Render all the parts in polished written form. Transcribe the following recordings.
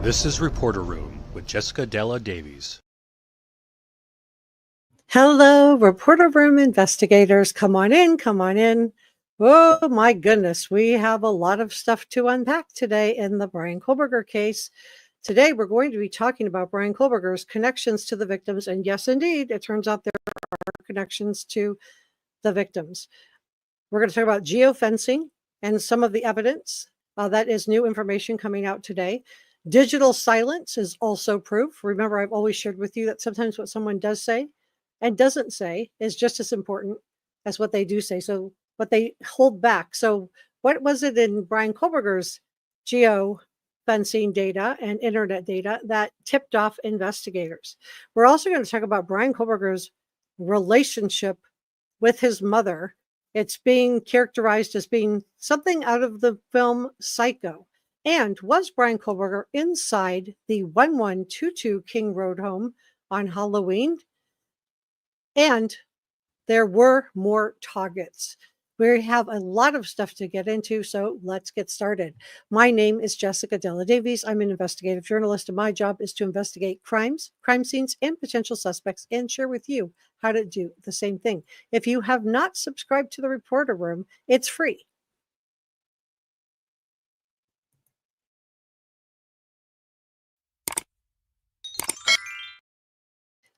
This is Reporter Room with Jessica Della Davies. Hello, Reporter Room investigators. Come on in, come on in. Oh my goodness, we have a lot of stuff to unpack today in the BRYAN KOHBERGER case. Today, we're going to be talking about BRYAN KOHBERGER's connections to the victims. And yes, indeed, it turns out there are connections to the victims. We're going to talk about Geo Fencing and some of the evidence. That is new information coming out today. Digital silence is also proof. Remember, I've always shared with you that sometimes what someone does say and doesn't say is just as important as what they do say. So what they hold back. So what was it in BRYAN KOHBERGER's Geo Fencing data and internet data that tipped off investigators? We're also going to talk about BRYAN KOHBERGER's relationship with his mother. It's being characterized as being something out of the film Psycho. And was BRYAN KOHBERGER inside the 1122 King Road home on Halloween? And there were more targets. We have a lot of stuff to get into, so let's get started. My name is Jessica Della Davies. I'm an investigative journalist, and my job is to investigate crimes, crime scenes, and potential suspects, and share with you how to do the same thing. If you have not subscribed to the Reporter Room, it's free.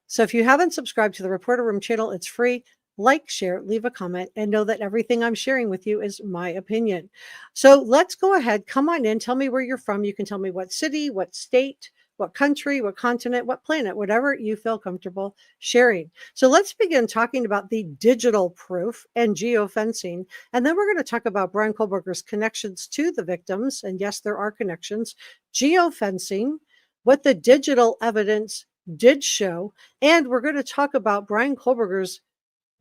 So if you haven't subscribed to the Reporter Room channel, it's free. Like, share, leave a comment, and know that everything I'm sharing with you is my opinion. So let's go ahead. Come on in. Tell me where you're from. You can tell me what city, what state, what country, what continent, what planet, whatever you feel comfortable sharing. So let's begin talking about the digital proof and geofencing. And then we're going to talk about BRYAN KOHBERGER's connections to the victims. And yes, there are connections. Geofencing, what the digital evidence did show. And we're going to talk about BRYAN KOHBERGER's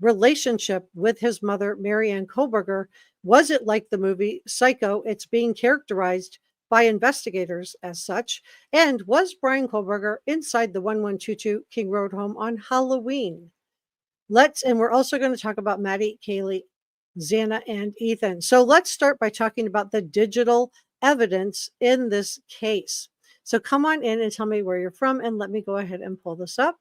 relationship with his mother, Maryanne Kohlberger. Was it like the movie Psycho? It's being characterized by investigators as such. And was BRYAN KOHBERGER inside the 1122 King Road home on Halloween? And we're also going to talk about Maddie, Kaylee, Xana, and Ethan. So let's start by talking about the digital evidence in this case. So come on in and tell me where you're from, and let me go ahead and pull this up.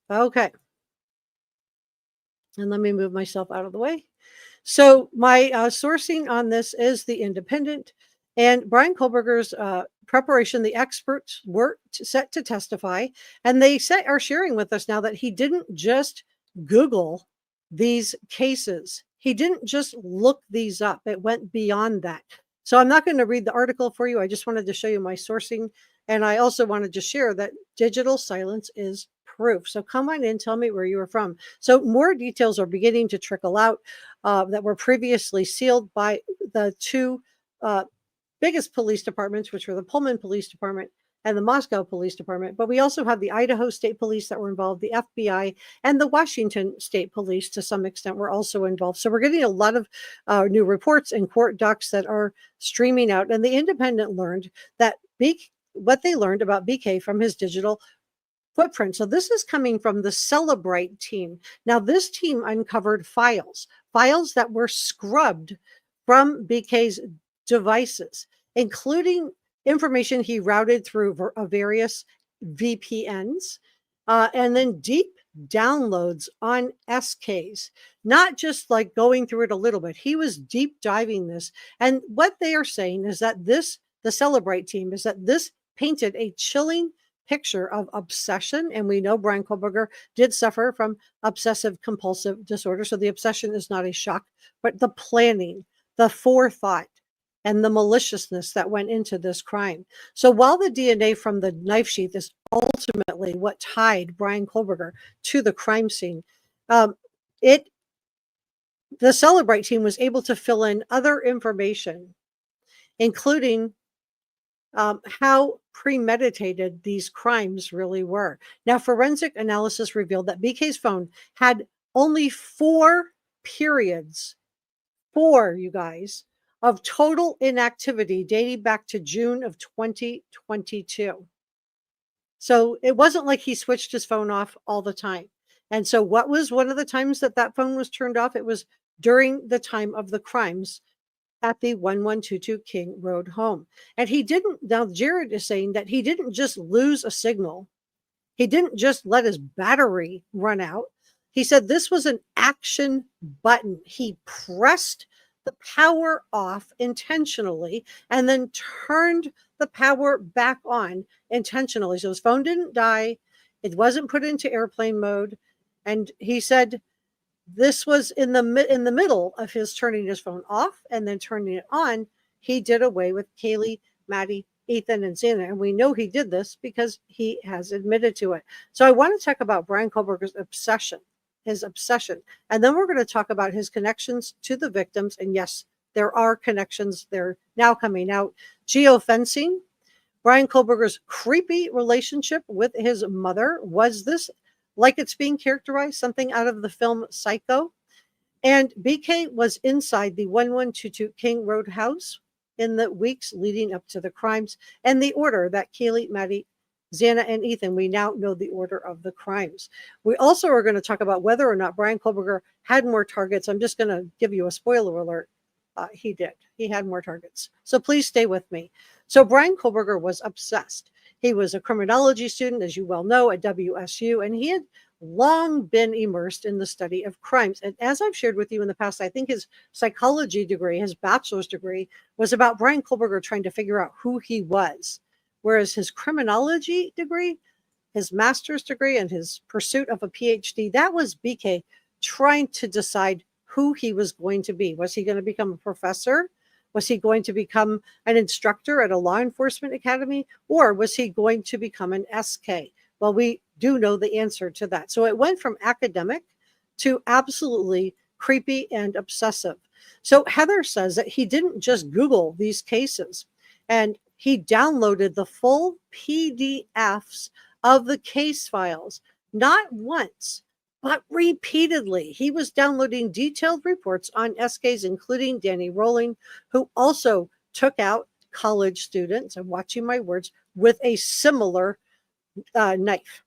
Okay. And let me move myself out of the way. So my sourcing on this is The Independent, and BRYAN KOHBERGER's preparation. The experts were set to testify, and they are sharing with us now that he didn't just Google these cases. He didn't just look these up. It went beyond that. So I'm not going to read the article for you. I just wanted to show you my sourcing. And I also wanted to share that digital silence is proof. So come on in, tell me where you are from. So more details are beginning to trickle out that were previously sealed by the two biggest police departments, which were the Pullman Police Department and the Moscow Police Department. But we also have the Idaho State Police that were involved, the FBI, and the Washington State Police to some extent were also involved. So we're getting a lot of new reports and court docs that are streaming out. And the Independent learned that what they learned about BK from his digital footprint. So this is coming from the Celebrite team. Now, this team uncovered files that were scrubbed from BK's devices, including information he routed through various VPNs, and then deep downloads on SKs, not just like going through it a little bit. He was deep diving this. And what they are saying is that the Celebrite team, is that this painted a chilling picture of obsession. And we know BRYAN KOHBERGER did suffer from obsessive compulsive disorder. So the obsession is not a shock, but the planning, the forethought, and the maliciousness that went into this crime. So while the DNA from the knife sheath is ultimately what tied BRYAN KOHBERGER to the crime scene, the Celebrite team was able to fill in other information, including how premeditated these crimes really were. Now, forensic analysis revealed that BK's phone had only 4 periods, you guys, of total inactivity dating back to June of 2022. So it wasn't like he switched his phone off all the time. And so what was one of the times that phone was turned off? It was during the time of the crimes at the 1122 King Road home. And he didn't, now Jared is saying that he didn't just lose a signal. He didn't just let his battery run out. He said this was an action button. He pressed the power off intentionally and then turned the power back on intentionally. So his phone didn't die. It wasn't put into airplane mode. And he said this was in the middle of his turning his phone off and then turning it on. He did away with Kaylee, Maddie, Ethan, and Xana. And we know he did this because he has admitted to it. So I want to talk about Bryan Kohberger's obsession. And then we're going to talk about his connections to the victims. And yes, there are connections. They're now coming out. Geo Fencing. Bryan Kohberger's creepy relationship with his mother. Was this, like it's being characterized, something out of the film Psycho? And BK was inside the 1122 King Road house in the weeks leading up to the crimes, and the order that Kaylee, Maddie, Xana, and Ethan, we now know the order of the crimes. We also are going to talk about whether or not Bryan Kohberger had more targets. I'm just going to give you a spoiler alert. He did. He had more targets. So please stay with me. So Bryan Kohberger was obsessed. He was a criminology student, as you well know, at WSU, and he had long been immersed in the study of crimes. And as I've shared with you in the past, I think his psychology degree, his bachelor's degree, was about Bryan Kohberger trying to figure out who he was. Whereas his criminology degree, his master's degree, and his pursuit of a PhD, that was BK trying to decide who he was going to be. Was he going to become a professor? Was he going to become an instructor at a law enforcement academy? Or was he going to become an SK? Well, we do know the answer to that. So it went from academic to absolutely creepy and obsessive. So Heather says that he didn't just Google these cases, and he downloaded the full PDFs of the case files, not once, but repeatedly. He was downloading detailed reports on SKs, including Danny Rolling, who also took out college students, I'm watching my words, with a similar knife.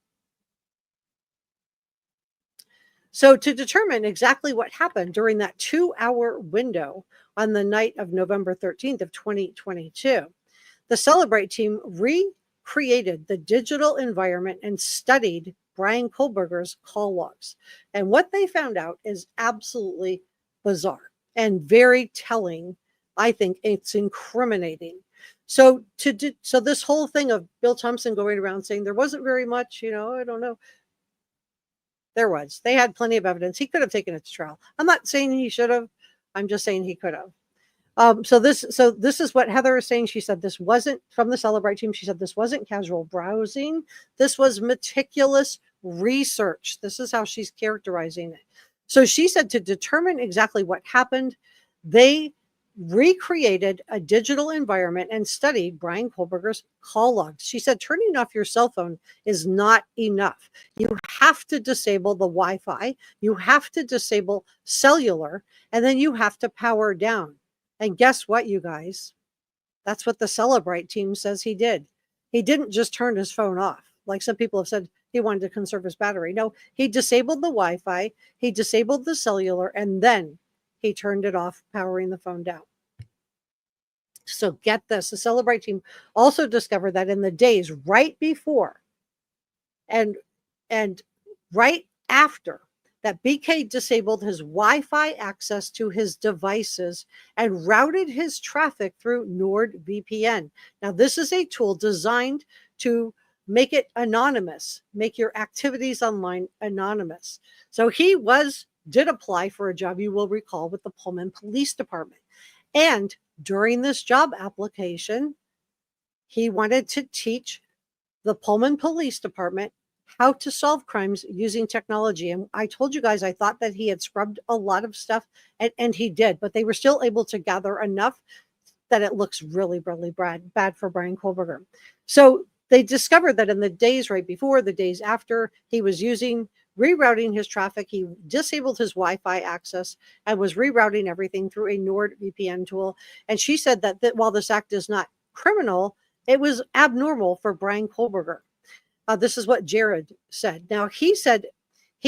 So to determine exactly what happened during that 2-hour window on the night of November 13th of 2022, the Celebrate team recreated the digital environment and studied Bryan Kohberger's call logs. And what they found out is absolutely bizarre and very telling. I think it's incriminating. So this whole thing of Bill Thompson going around saying there wasn't very much, I don't know. There was. They had plenty of evidence. He could have taken it to trial. I'm not saying he should have. I'm just saying he could have. So this is what Heather is saying. She said this wasn't from the Celebrate team. She said this wasn't casual browsing. This was meticulous research. This is how she's characterizing it. So she said to determine exactly what happened, they recreated a digital environment and studied Bryan Kohberger's call logs. She said turning off your cell phone is not enough. You have to disable the Wi-Fi. You have to disable cellular, and then you have to power down. And guess what, you guys? That's what the Celebrate team says he did. He didn't just turn his phone off. Like some people have said, he wanted to conserve his battery. No, he disabled the Wi-Fi, he disabled the cellular, and then he turned it off, powering the phone down. So get this, the Celebrate team also discovered that in the days right before and right after that BK disabled his Wi-Fi access to his devices and routed his traffic through NordVPN. Now, this is a tool designed to make it anonymous, make your activities online anonymous. So he did apply for a job, you will recall, with the Pullman Police Department. And during this job application, he wanted to teach the Pullman Police Department how to solve crimes using technology. And I told you guys, I thought that he had scrubbed a lot of stuff, and he did, but they were still able to gather enough that it looks really, really bad for Bryan Kohberger. So they discovered that in the days right before, the days after, he was rerouting his traffic. He disabled his Wi-Fi access and was rerouting everything through a NordVPN tool. And she said that while this act is not criminal, it was abnormal for Bryan Kohberger. This is what Jared said. Now, he said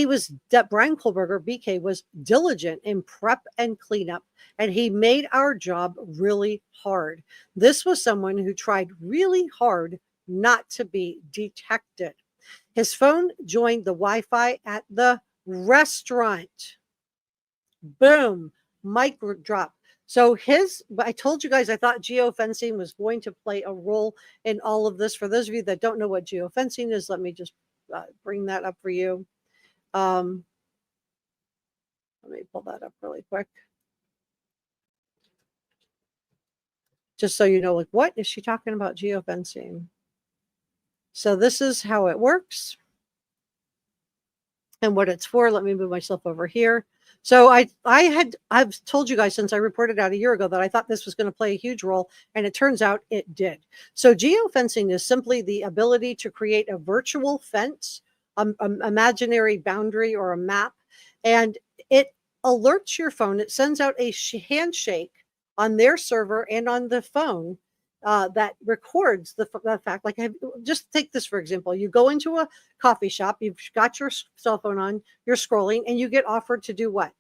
that Bryan Kohlberger, BK, was diligent in prep and cleanup, and he made our job really hard. This was someone who tried really hard not to be detected. His phone joined the Wi-Fi at the restaurant. Boom, mic drop. So I told you guys I thought Geo Fencing was going to play a role in all of this. For those of you that don't know what Geo Fencing is, let me just bring that up for you. Let me pull that up really quick. Just so you know, like, what is she talking about Geo Fencing? So this is how it works and what it's for. Let me move myself over here. So I've told you guys since I reported out a year ago that I thought this was going to play a huge role, and it turns out it did. So geofencing is simply the ability to create a virtual fence, imaginary boundary or a map, and it alerts your phone. It sends out a handshake on their server and on the phone that records the fact. Like, just take this for example. You go into a coffee shop, you've got your cell phone on, you're scrolling, and you get offered to do what?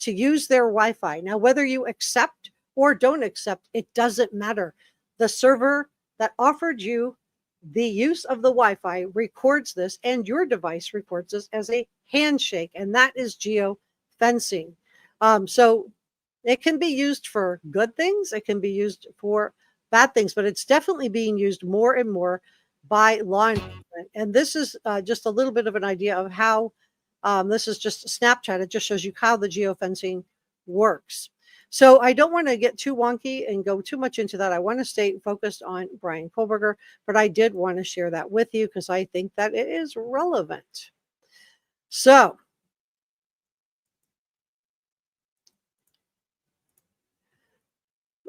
To use their Wi-Fi. Now, whether you accept or don't accept, it doesn't matter. The server that offered you the use of the Wi-Fi records this, and your device records this as a handshake, and that is geo fencing. So it can be used for good things, it can be used for bad things, but it's definitely being used more and more by law enforcement. And this is just a little bit of an idea of how this is just Snapchat. It just shows you how the geofencing works. So I don't want to get too wonky and go too much into that. I want to stay focused on Bryan Kohlberger, but I did want to share that with you because I think that it is relevant. So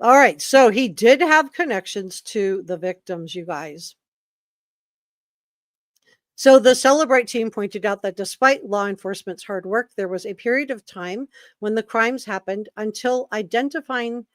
all right, so he did have connections to the victims, you guys. So the Celebrate team pointed out that despite law enforcement's hard work, there was a period of time when the crimes happened until identifying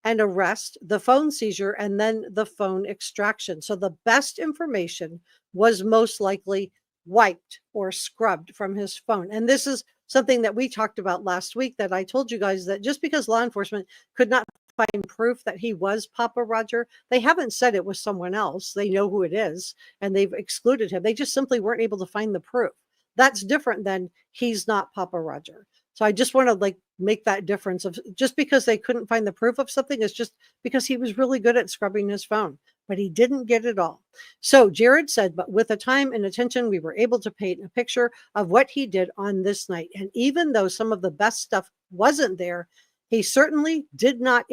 and arrest, the phone seizure, and then the phone extraction. So the best information was most likely wiped or scrubbed from his phone. And this is something that we talked about last week, that I told you guys that just because law enforcement could not find proof that he was Papa Roger, they haven't said it was someone else. They know who it is and they've excluded him. They just simply weren't able to find the proof. That's different than he's not Papa Roger. So I just want to make that difference of just because they couldn't find the proof of something is just because he was really good at scrubbing his phone, but he didn't get it all. So Jared said, but with the time and attention, we were able to paint a picture of what he did on this night. And even though some of the best stuff wasn't there, he certainly did not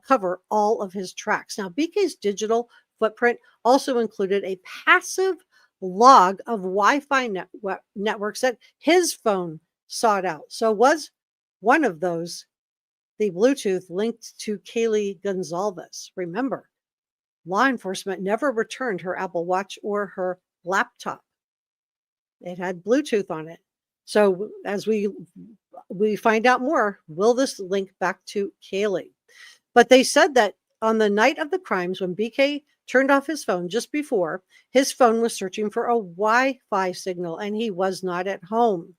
cover all of his tracks. Now, BK's digital footprint also included a passive log of Wi-Fi networks that his phone sought out. So was one of those the Bluetooth linked to Kaylee Gonzalez? Remember, law enforcement never returned her Apple Watch or her laptop. It had Bluetooth on it. So as we find out more, will this link back to Kaylee? But they said that on the night of the crimes, when BK turned off his phone just before, his phone was searching for a Wi-Fi signal and he was not at home.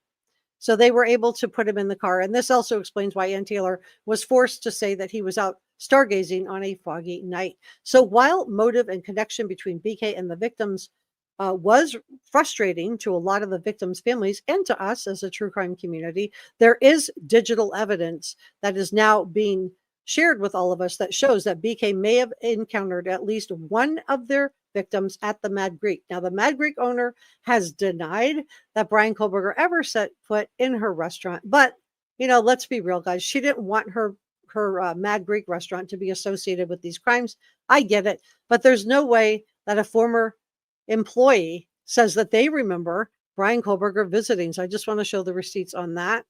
So they were able to put him in the car. And this also explains why Ann Taylor was forced to say that he was out stargazing on a foggy night. So while motive and connection between BK and the victims was frustrating to a lot of the victims' families and to us as a true crime community, there is digital evidence that is now being shared with all of us that shows that BK may have encountered at least one of their victims at the Mad Greek. Now, the Mad Greek owner has denied that Bryan Kohlberger ever set foot in her restaurant. But, let's be real, guys. She didn't want her Mad Greek restaurant to be associated with these crimes. I get it. But there's no way that a former employee says that they remember Bryan Kohlberger visiting. So I just want to show the receipts on that.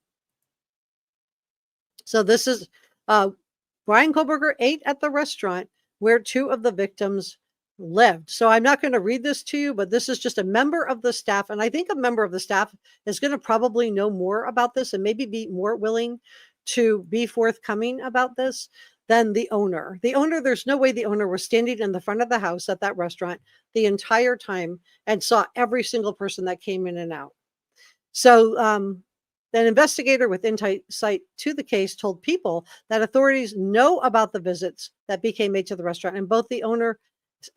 So this is Bryan Kohlberger ate at the restaurant where two of the victims lived. So I'm not going to read this to you, but this is just a member of the staff. And I think a member of the staff is going to probably know more about this and maybe be more willing to be forthcoming about this than the owner. The owner, there's no way the owner was standing in the front of the house at that restaurant the entire time and saw every single person that came in and out. So an investigator with insight to the case told People that authorities know about the visits that BK made to the restaurant, and both the owner,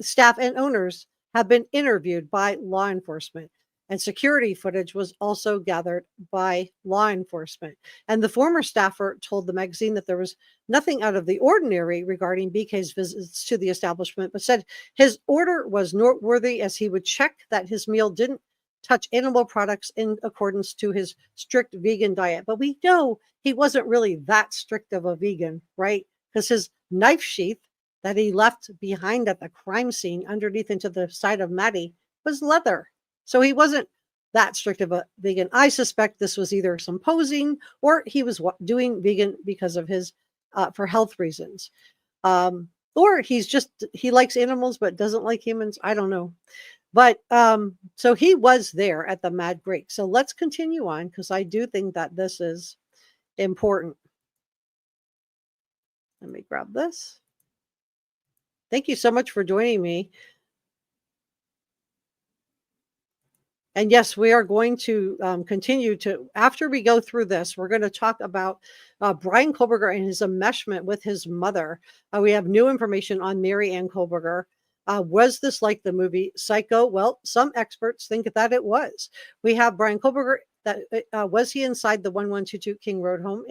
staff, and owners have been interviewed by law enforcement. And security footage was also gathered by law enforcement. And the former staffer told the magazine that there was nothing out of the ordinary regarding BK's visits to the establishment, but said his order was noteworthy as he would check that his meal didn't touch animal products in accordance to his strict vegan diet. But we know he wasn't really that strict of a vegan, right? Because his knife sheath that he left behind at the crime scene underneath into the side of Maddie was leather. So he wasn't that strict of a vegan. I suspect this was either some posing or he was doing vegan because of his, for health reasons. Or he likes animals but doesn't like humans. I don't know. But so he was there at the Mad Greek. So let's continue on because I do think that this is important. Let me grab this. Thank you so much for joining me. And yes, we are going to continue to, after we go through this, we're going to talk about BRYAN KOHBERGER and his enmeshment with his mother. We have new information on BRYAN KOHBERGER. Was this like the movie Psycho? Well, some experts think that it was. We have BRYAN KOHBERGER. That was he inside the 1122 King Road home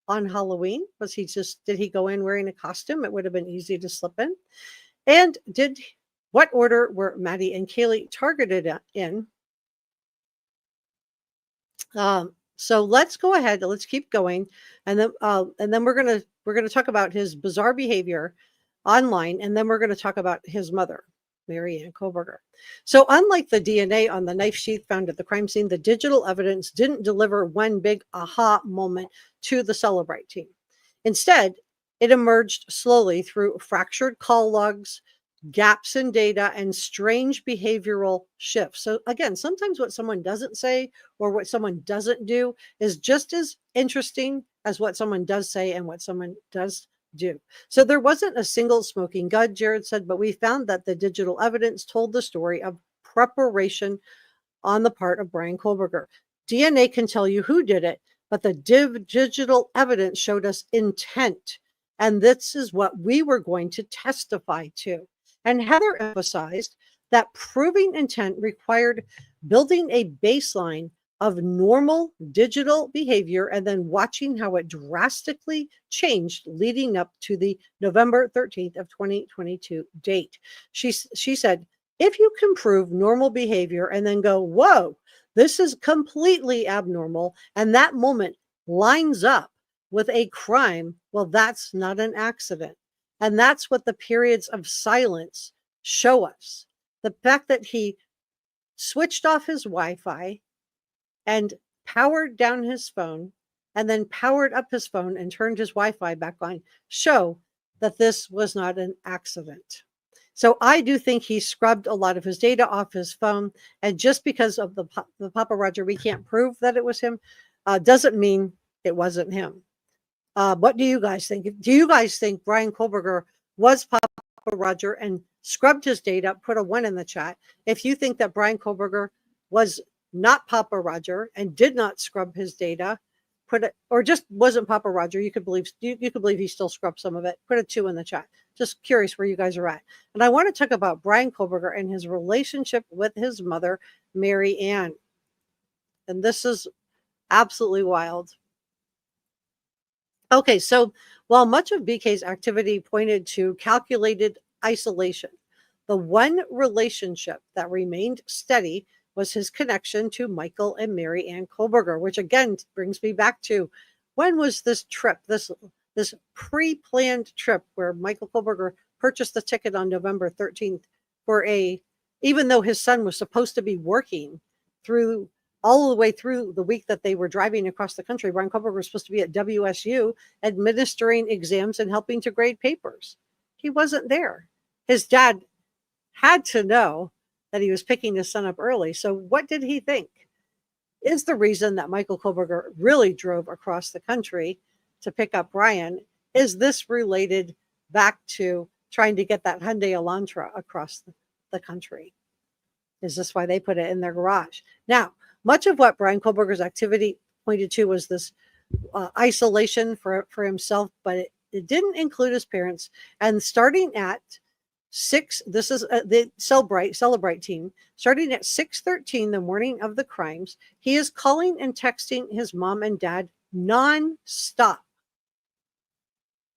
on Halloween? Did he go in wearing a costume? It would have been easy to slip in. And what order were Maddie and Kaylee targeted in? So let's go ahead. Let's keep going, and then we're gonna talk about his bizarre behavior online, and then we're going to talk about his mother, BRYAN KOHBERGER. So unlike the DNA on the knife sheath found at the crime scene, the digital evidence didn't deliver one big aha moment to the Celebrite team. Instead, it emerged slowly through fractured call logs, gaps in data, and strange behavioral shifts. So again, sometimes what someone doesn't say or what someone doesn't do is just as interesting as what someone does say and what someone does do. So there wasn't a single smoking gun, Jared said, but we found that the digital evidence told the story of preparation on the part of BRYAN KOHBERGER. DNA can tell you who did it, but the digital evidence showed us intent. And this is what we were going to testify to. And Heather emphasized that proving intent required building a baseline of normal digital behavior and then watching how it drastically changed leading up to the November 13th of 2022 date. She said, if you can prove normal behavior and then go, whoa, this is completely abnormal, and that moment lines up with a crime, well, that's not an accident. And that's what the periods of silence show us. The fact that he switched off his Wi-Fi and powered down his phone and then powered up his phone and turned his Wi-Fi back on show that this was not an accident. So I do think he scrubbed a lot of his data off his phone. And just because of the Papa Roger, we can't prove that it was him, doesn't mean it wasn't him. What do you guys think? Do you guys think BRYAN KOHBERGER was Papa Roger and scrubbed his data? Put a 1 in the chat. If you think that BRYAN KOHBERGER was not Papa Roger and did not scrub his data, or just wasn't Papa Roger, you could believe he still scrubbed some of it. Put a 2 in the chat. Just curious where you guys are at. And I want to talk about BRYAN KOHBERGER and his relationship with his mother, Mary Ann. And this is absolutely wild. Okay, so while much of BK's activity pointed to calculated isolation, the one relationship that remained steady was his connection to Michael and Mary Ann KOHBERGER, which again brings me back to when was this trip, this pre-planned trip where Michael KOHBERGER purchased the ticket on November 13th for even though his son was supposed to be working through all the way through the week that they were driving across the country. BRYAN KOHBERGER was supposed to be at WSU administering exams and helping to grade papers. He wasn't there. His dad had to know that he was picking his son up early. So what did he think? Is the reason that Michael KOHBERGER really drove across the country to pick up BRYAN, is this related back to trying to get that Hyundai Elantra across the country? Is this why they put it in their garage? Now, Much of what Bryan Kohlberger's activity pointed to was this isolation for himself, but it didn't include his parents. And starting at 6, this is the Celebrate team, starting at 6:13 the morning of the crimes, he is calling and texting his mom and dad non-stop.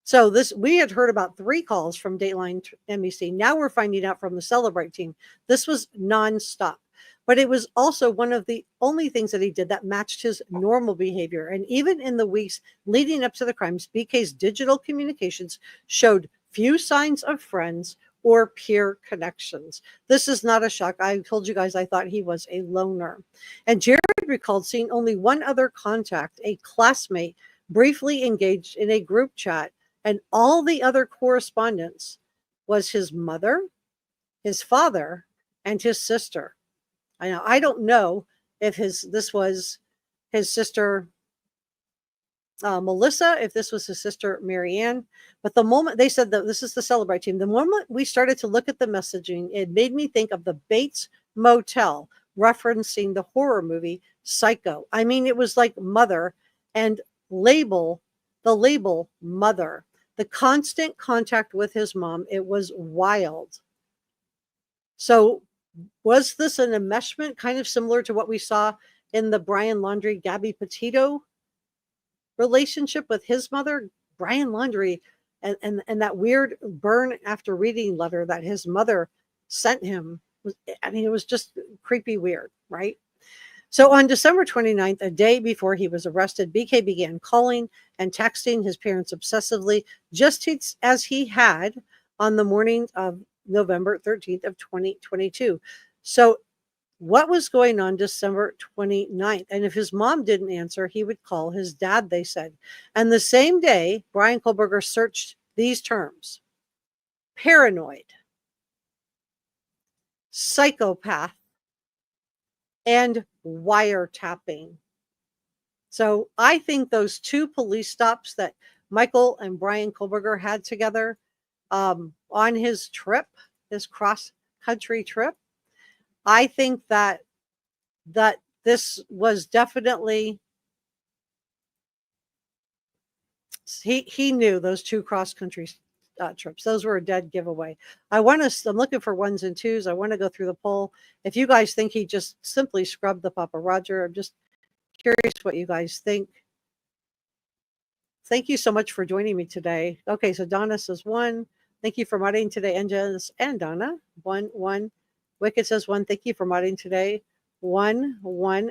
So we had heard about 3 calls from Dateline NBC. Now we're finding out from the Celebrate team. This was non-stop. But it was also one of the only things that he did that matched his normal behavior. And even in the weeks leading up to the crimes, BK's digital communications showed few signs of friends or peer connections. This is not a shock. I told you guys I thought he was a loner. And Jared recalled seeing only one other contact, a classmate, briefly engaged in a group chat, and all the other correspondence was his mother, his father, and his sister. I don't know if this was his sister Melissa, if this was his sister Marianne, but the moment they said that this is the Celebrate team, the moment we started to look at the messaging, it made me think of the Bates Motel, referencing the horror movie Psycho. I mean, it was like mother and the label mother, the constant contact with his mom. It was wild. So was this an enmeshment kind of similar to what we saw in the Brian Laundrie, Gabby Petito relationship with his mother? Brian Laundrie and that weird burn after reading letter that his mother sent him. It was just creepy weird, right? So on December 29th, a day before he was arrested, BK began calling and texting his parents obsessively, just as he had on the morning of November 13th of 2022. So what was going on December 29th? And if his mom didn't answer, he would call his dad, they said. And the same day, Bryan Kohlberger searched these terms: paranoid, psychopath, and wiretapping. So I think those 2 police stops that Michael and Bryan Kohlberger had together on his trip, his cross-country trip, I think that this was definitely, he knew those 2 cross-country trips. Those were a dead giveaway. I'm looking for 1s and 2s. I want to go through the poll. If you guys think he just simply scrubbed the Papa Roger, I'm just curious what you guys think. Thank you so much for joining me today. Okay, so Donna says 1. Thank you for modding today, and Donna. 1. Wicked says 1. Thank you for modding today. 1.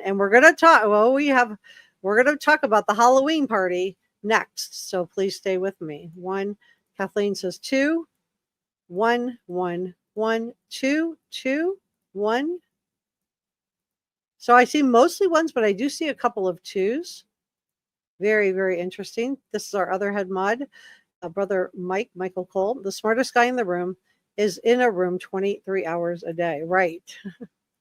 And we're gonna talk. Well, we're gonna talk about the Halloween party next. So please stay with me. 1. Kathleen says 2. 1. 2. 1. So I see mostly 1s, but I do see a couple of 2s. Very, very interesting. This is our other head mod, brother Michael Cole. The smartest guy in the room is in a room 23 hours a day. Right.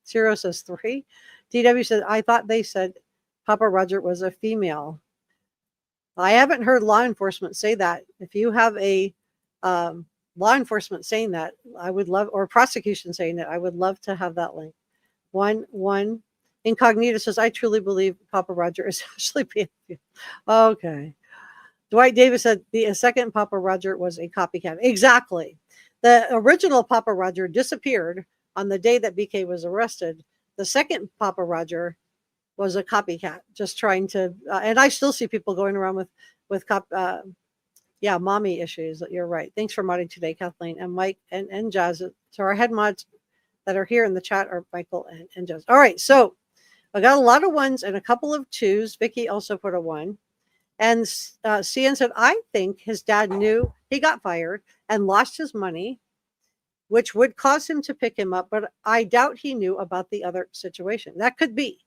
Zero says 3. DW said, I thought they said Papa Roger was a female. I haven't heard law enforcement say that. If you have a law enforcement saying that, I would love, or prosecution saying it, I would love to have that link. 1. Incognito says, I truly believe Papa Roger is actually being female. Okay. Dwight Davis said the second Papa Roger was a copycat. Exactly. The original Papa Roger disappeared on the day that BK was arrested. The second Papa Roger was a copycat, just trying to, and I still see people going around with mommy issues. You're right. Thanks for modding today, Kathleen and Mike and Jazz. So our head mods that are here in the chat are Michael and Jazz. All right. So I got a lot of 1s and a couple of 2s. Vicky also put a 1. And CN said, I think his dad knew he got fired and lost his money, which would cause him to pick him up. But I doubt he knew about the other situation. That could be.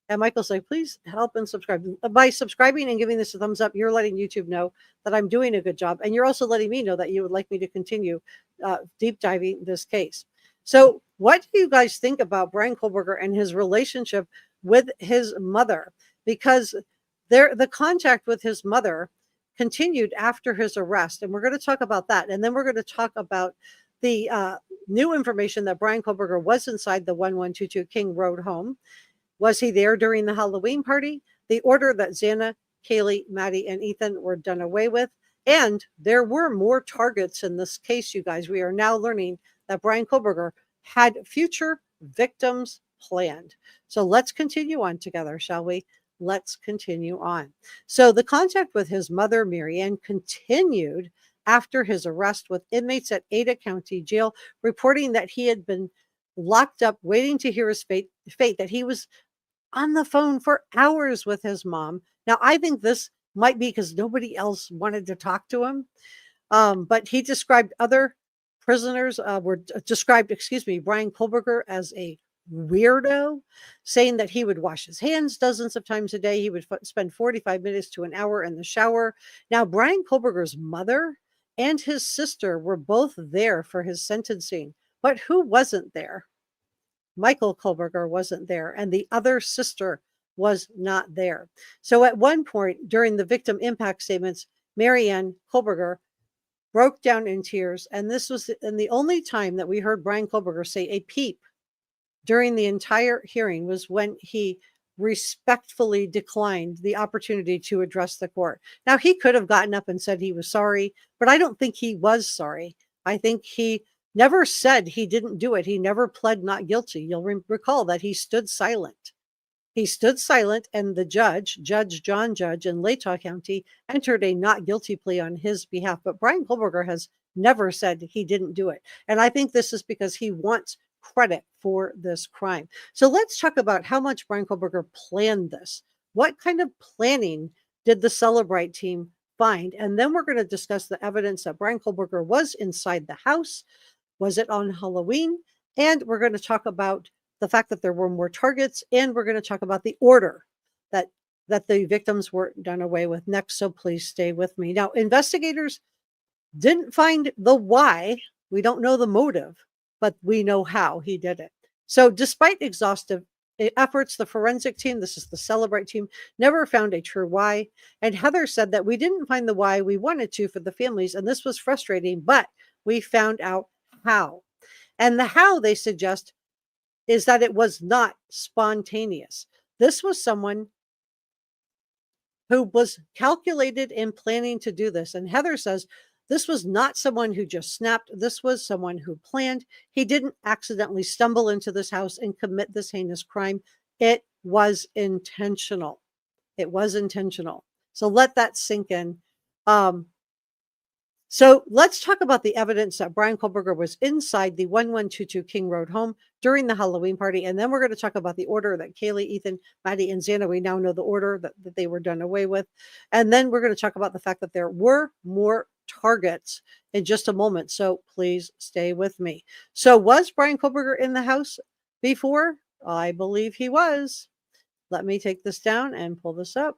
And Michael's like, please help and subscribe. By subscribing and giving this a thumbs up, you're letting YouTube know that I'm doing a good job. And you're also letting me know that you would like me to continue deep diving this case. So what do you guys think about Bryan Kohlberger and his relationship with his mother? Because the contact with his mother continued after his arrest. And we're going to talk about that. And then we're going to talk about the new information that Bryan Kohlberger was inside the 1122 King Road home. Was he there during the Halloween party? The order that Xana, Kaylee, Maddie, and Ethan were done away with. And there were more targets in this case, you guys. We are now learning that Bryan Kohberger had future victims planned. So let's continue on together, shall we? Let's continue on. So the contact with his mother, Marianne, continued after his arrest, with inmates at Ada County Jail reporting that he had been locked up waiting to hear his fate, that he was on the phone for hours with his mom. Now, I think this might be because nobody else wanted to talk to him. But he described other prisoners, described Bryan Kohberger as a weirdo, saying that he would wash his hands dozens of times a day. He would spend 45 minutes to an hour in the shower. Now, Bryan Kohberger's mother and his sister were both there for his sentencing. But who wasn't there? Michael Kohberger wasn't there, and the other sister was not there. So at one point during the victim impact statements, Marianne Kohberger broke down in tears, and this was the only time that we heard Bryan Kohberger say a peep during the entire hearing was when he respectfully declined the opportunity to address the court. Now, he could have gotten up and said he was sorry, but I don't think he was sorry. I think he never said he didn't do it. He never pled not guilty. You'll recall that he stood silent. He stood silent, and the Judge John Judge in Latah County, entered a not guilty plea on his behalf. But Bryan Kohberger has never said he didn't do it. And I think this is because he wants credit for this crime. So let's talk about how much Bryan Kohberger planned this. What kind of planning did the Celebrate team find? And then we're going to discuss the evidence that Bryan Kohberger was inside the house. Was it on Halloween? And we're going to talk about the fact that there were more targets, and we're going to talk about the order that the victims were done away with next. So please stay with me. Now, investigators didn't find the why. We don't know the motive, but we know how he did it. So despite exhaustive efforts, the forensic team, this is the Celebrate team, never found a true why. And Heather said that we didn't find the why we wanted to for the families, and this was frustrating, but we found out how. And the how, they suggest, is that it was not spontaneous. This was someone who was calculated in planning to do this. And Heather says this was not someone who just snapped. This was someone who planned. He didn't accidentally stumble into this house and commit this heinous crime. It was intentional. It was intentional. So let that sink in. So let's talk about the evidence that Bryan Kohberger was inside the 1122 King Road home during the Halloween party. And then we're going to talk about the order that Kaylee, Ethan, Maddie, and Xana, we now know the order that they were done away with. And then we're going to talk about the fact that there were more targets in just a moment. So please stay with me. So was Bryan Kohberger in the house before? I believe he was. Let me take this down and pull this up.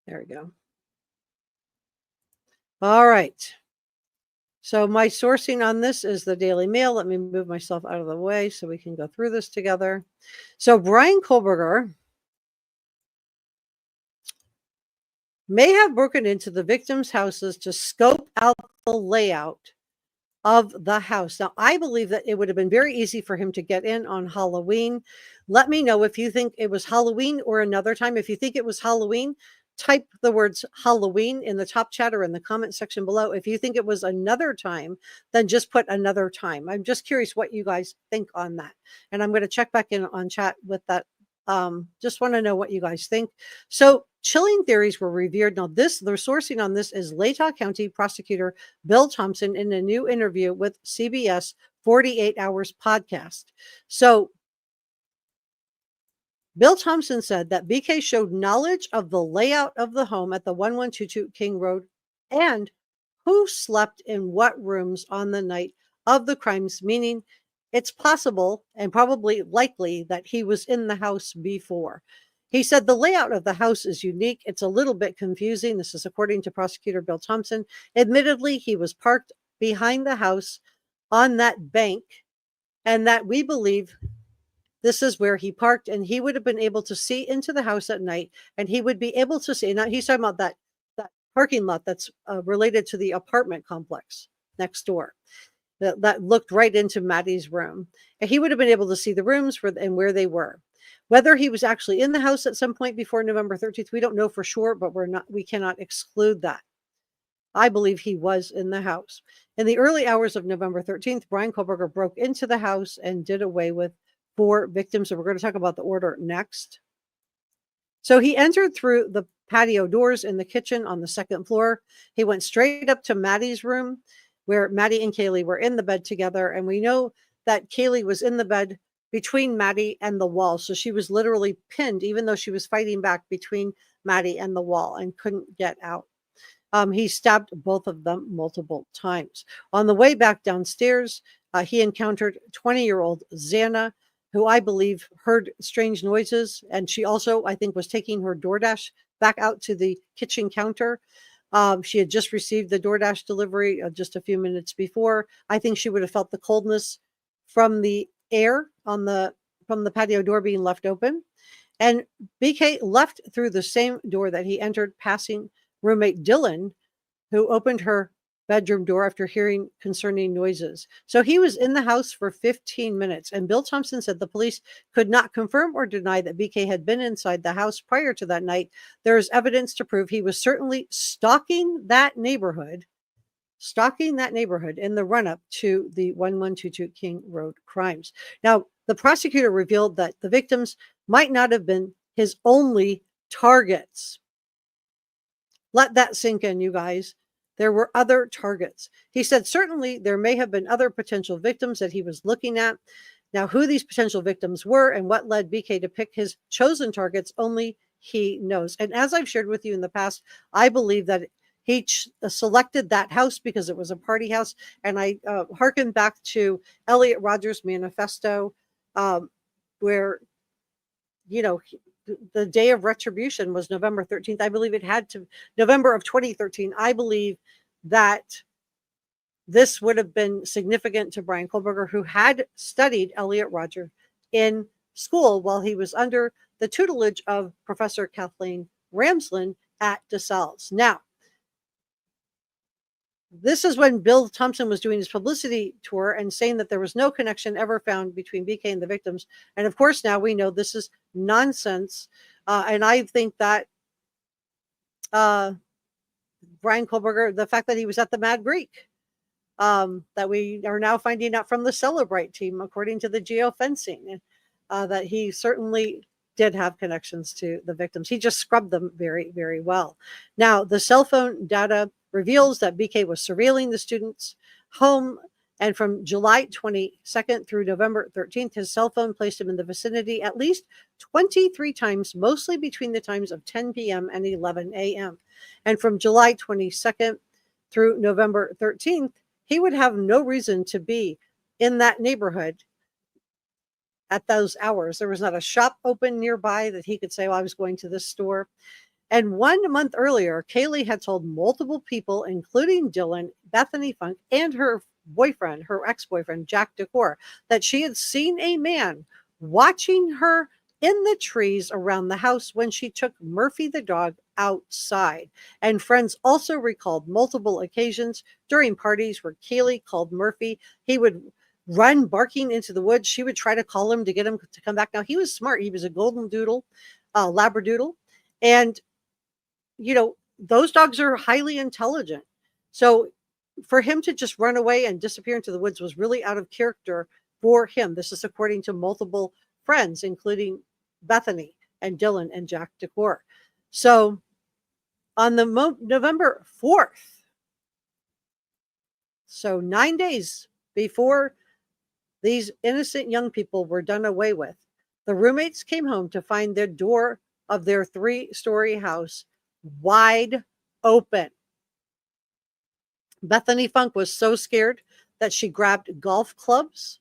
There we go. All right. So my sourcing on this is the Daily Mail. Let me move myself out of the way so we can go through this together. So Bryan Kohberger may have broken into the victims' houses to scope out the layout of the house. Now, I believe that it would have been very easy for him to get in on Halloween. Let me know if you think it was Halloween or another time. If you think it was Halloween, type the words Halloween in the top chat or in the comment section below. If you think it was another time, then just put another time. I'm just curious what you guys think on that. And I'm going to check back in on chat with that. Just want to know what you guys think. So chilling theories were revered. Now, the sourcing on this is Latah County Prosecutor Bill Thompson in a new interview with CBS 48 Hours podcast. So Bill Thompson said that BK showed knowledge of the layout of the home at the 1122 King Road and who slept in what rooms on the night of the crimes, meaning it's possible and probably likely that he was in the house before. He said the layout of the house is unique. It's a little bit confusing. This is according to Prosecutor Bill Thompson. Admittedly, he was parked behind the house on that bank, and that we believe this is where he parked, and he would have been able to see into the house at night, and he would be able to see. Now he's talking about that parking lot that's related to the apartment complex next door that looked right into Maddie's room. And he would have been able to see the rooms and where they were. Whether he was actually in the house at some point before November 13th, we don't know for sure, but we cannot exclude that. I believe he was in the house. In the early hours of November 13th, BRYAN KOHBERGER broke into the house and did away with 4 victims. So we're going to talk about the order next. So he entered through the patio doors in the kitchen on the 2nd floor. He went straight up to Maddie's room, where Maddie and Kaylee were in the bed together. And we know that Kaylee was in the bed between Maddie and the wall. So she was literally pinned, even though she was fighting back, between Maddie and the wall and couldn't get out. He stabbed both of them multiple times. On the way back downstairs, he encountered 20-year-old Xana, who I believe heard strange noises. And she also, I think, was taking her DoorDash back out to the kitchen counter. She had just received the DoorDash delivery just a few minutes before. I think she would have felt the coldness from the air from the patio door being left open. And BK left through the same door that he entered, passing roommate Dylan, who opened her bedroom door after hearing concerning noises. So he was in the house for 15 minutes. And Bill Thompson said the police could not confirm or deny that BK had been inside the house prior to that night. There is evidence to prove he was certainly stalking that neighborhood in the run-up to the 1122 King Road crimes. Now, the prosecutor revealed that the victims might not have been his only targets. Let that sink in, you guys. There were other targets. He said certainly there may have been other potential victims that he was looking at. Now, who these potential victims were and what led BK to pick his chosen targets, only he knows. And as I've shared with you in the past, I believe that he selected that house because it was a party house. And I hearken back to Elliot Rodgers' manifesto, where, you know, the day of retribution was November 13th. I believe it had to November of 2013. I believe that this would have been significant to BRYAN KOHBERGER, who had studied Elliot Rodgers in school while he was under the tutelage of Professor Kathleen Ramsland at DeSales. Now, this is when Bill Thompson was doing his publicity tour and saying that there was no connection ever found between BK and the victims. And of course, now we know this is nonsense. And I think that BRYAN KOHBERGER, the fact that he was at the Mad Greek, that we are now finding out from the Celebrate team, according to the Geo Fencing, that he certainly did have connections to the victims. He just scrubbed them very, very well. Now, the cell phone data reveals that BK was surveilling the student's home, and from July 22nd through November 13th, his cell phone placed him in the vicinity at least 23 times, mostly between the times of 10 p.m. and 11 a.m. And from July 22nd through November 13th, he would have no reason to be in that neighborhood at those hours. There was not a shop open nearby that he could say, well, I was going to this store. And 1 month earlier, Kaylee had told multiple people, including Dylan, Bethany Funk, and her boyfriend, her ex-boyfriend, Jack Decor, that she had seen a man watching her in the trees around the house when she took Murphy the dog outside. And friends also recalled multiple occasions during parties where Kaylee called Murphy. He would run barking into the woods. She would try to call him to get him to come back. Now, he was smart. He was a golden doodle, labradoodle. And you know, those dogs are highly intelligent. So for him to just run away and disappear into the woods was really out of character for him. This is according to multiple friends, including Bethany and Dylan and Jack Decor. So on the November 4th, so 9 days before these innocent young people were done away with, the roommates came home to find the door of their 3-story house wide open. Bethany Funk was so scared that she grabbed golf clubs.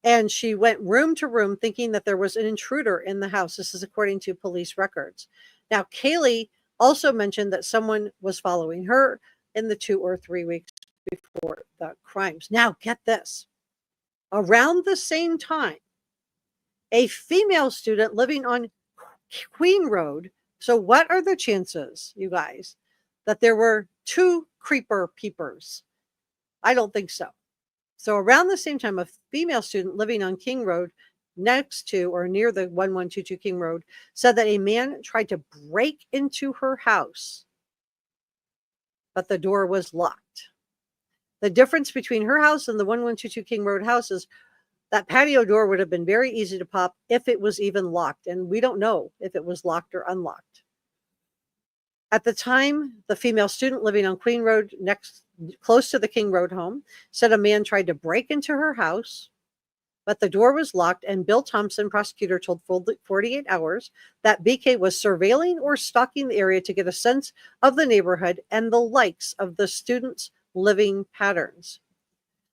And she went room to room thinking that there was an intruder in the house. This is according to police records. Now, Kaylee also mentioned that someone was following her in the 2 or 3 weeks before the crimes. Now, get this. around the same time, a female student living on Queen Road. So what are the chances, you guys, that there were 2 creeper peepers? I don't think so. So around the same time, a female student living on King Road next to or near the 1122 King Road said that a man tried to break into her house, but the door was locked. The difference between her house and the 1122 King Road house is that patio door would have been very easy to pop if it was even locked. And we don't know if it was locked or unlocked. At the time, the female student living on Queen Road, close to the King Road home, said a man tried to break into her house, but the door was locked. And Bill Thompson, prosecutor, told 48 Hours that BK was surveilling or stalking the area to get a sense of the neighborhood and the likes of the students' living patterns.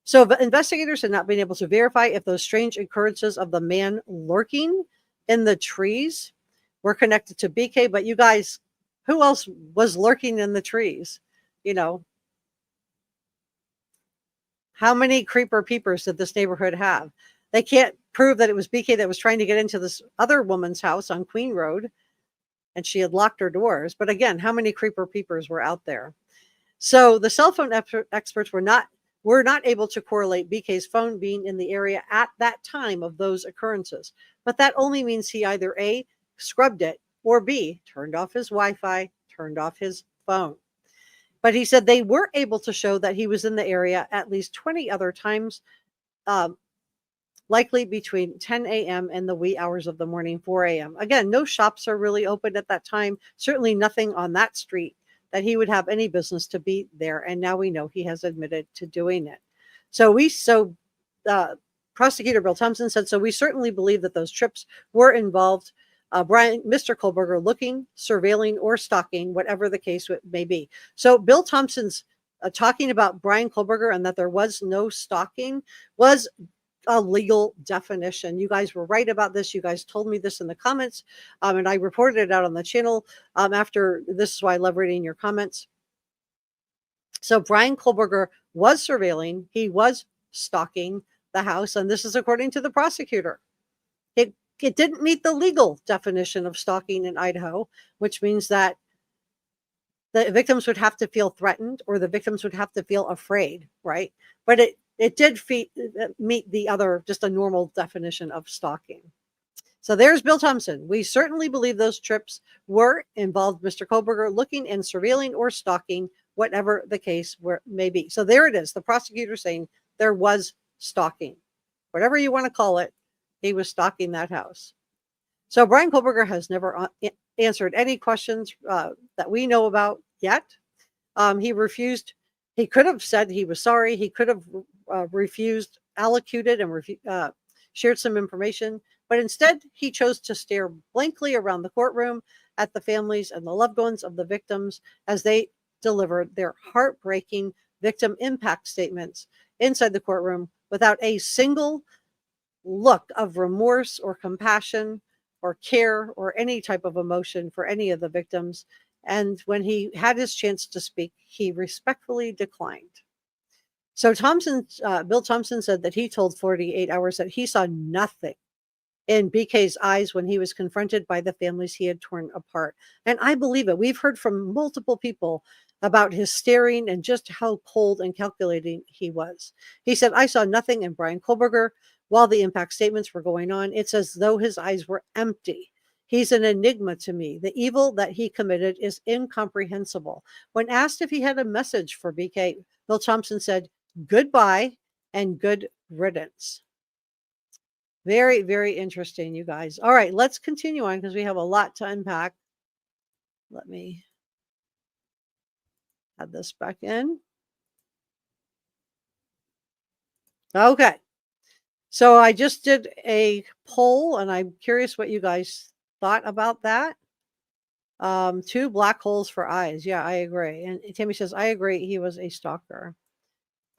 So the investigators had not been able to verify if those strange occurrences of the man lurking in the trees were connected to BK. But you guys, who else was lurking in the trees? You know, how many creeper peepers did this neighborhood have? They can't prove that it was BK that was trying to get into this other woman's house on Queen Road, and she had locked her doors. But again, how many creeper peepers were out there? So the cell phone experts were not able to correlate BK's phone being in the area at that time of those occurrences. But that only means he either A, scrubbed it, or B, turned off his Wi-Fi, turned off his phone. But he said they were able to show that he was in the area at least 20 other times, likely between 10 a.m. and the wee hours of the morning, 4 a.m. Again, no shops are really open at that time. Certainly nothing on that street that he would have any business to be there. And now we know he has admitted to doing it. Prosecutor Bill Thompson said, so we certainly believe that those trips were involved. Mr. Kohlberger looking, surveilling, or stalking, whatever the case may be. So Bill Thompson's talking about BRYAN KOHBERGER and that there was no stalking was a legal definition. You guys were right about this. You guys told me this in the comments, and I reported it out on the channel after. This is why I love reading your comments. So BRYAN KOHBERGER was surveilling. He was stalking the house, and this is according to the prosecutor. It didn't meet the legal definition of stalking in Idaho, which means that the victims would have to feel threatened or the victims would have to feel afraid, right? But it did meet the other, just a normal definition of stalking. So there's Bill Thompson. We certainly believe those trips involved Mr. Kohlberger looking and surveilling or stalking, whatever the case may be. So there it is. The prosecutor saying there was stalking. Whatever you want to call it, he was stalking that house. So BRYAN KOHBERGER has never answered any questions that we know about yet. He refused. He could have said he was sorry. He could have refused, allocated, and shared some information. But instead, he chose to stare blankly around the courtroom at the families and the loved ones of the victims as they delivered their heartbreaking victim impact statements inside the courtroom without a single look of remorse or compassion or care or any type of emotion for any of the victims. And when he had his chance to speak, he respectfully declined. So Bill Thompson said that he told 48 Hours that he saw nothing in BK's eyes when he was confronted by the families he had torn apart. And I believe it. We've heard from multiple people about his staring and just how cold and calculating he was. He said, I saw nothing in BRYAN KOHBERGER while the impact statements were going on. It's as though his eyes were empty. He's an enigma to me. The evil that he committed is incomprehensible. When asked if he had a message for BK, Bill Thompson said, goodbye and good riddance. Very, very interesting, you guys. All right, let's continue on because we have a lot to unpack. Let me add this back in. Okay. So I just did a poll and I'm curious what you guys thought about that. 2 black holes for eyes. Yeah, I agree. And Tammy says, I agree. He was a stalker.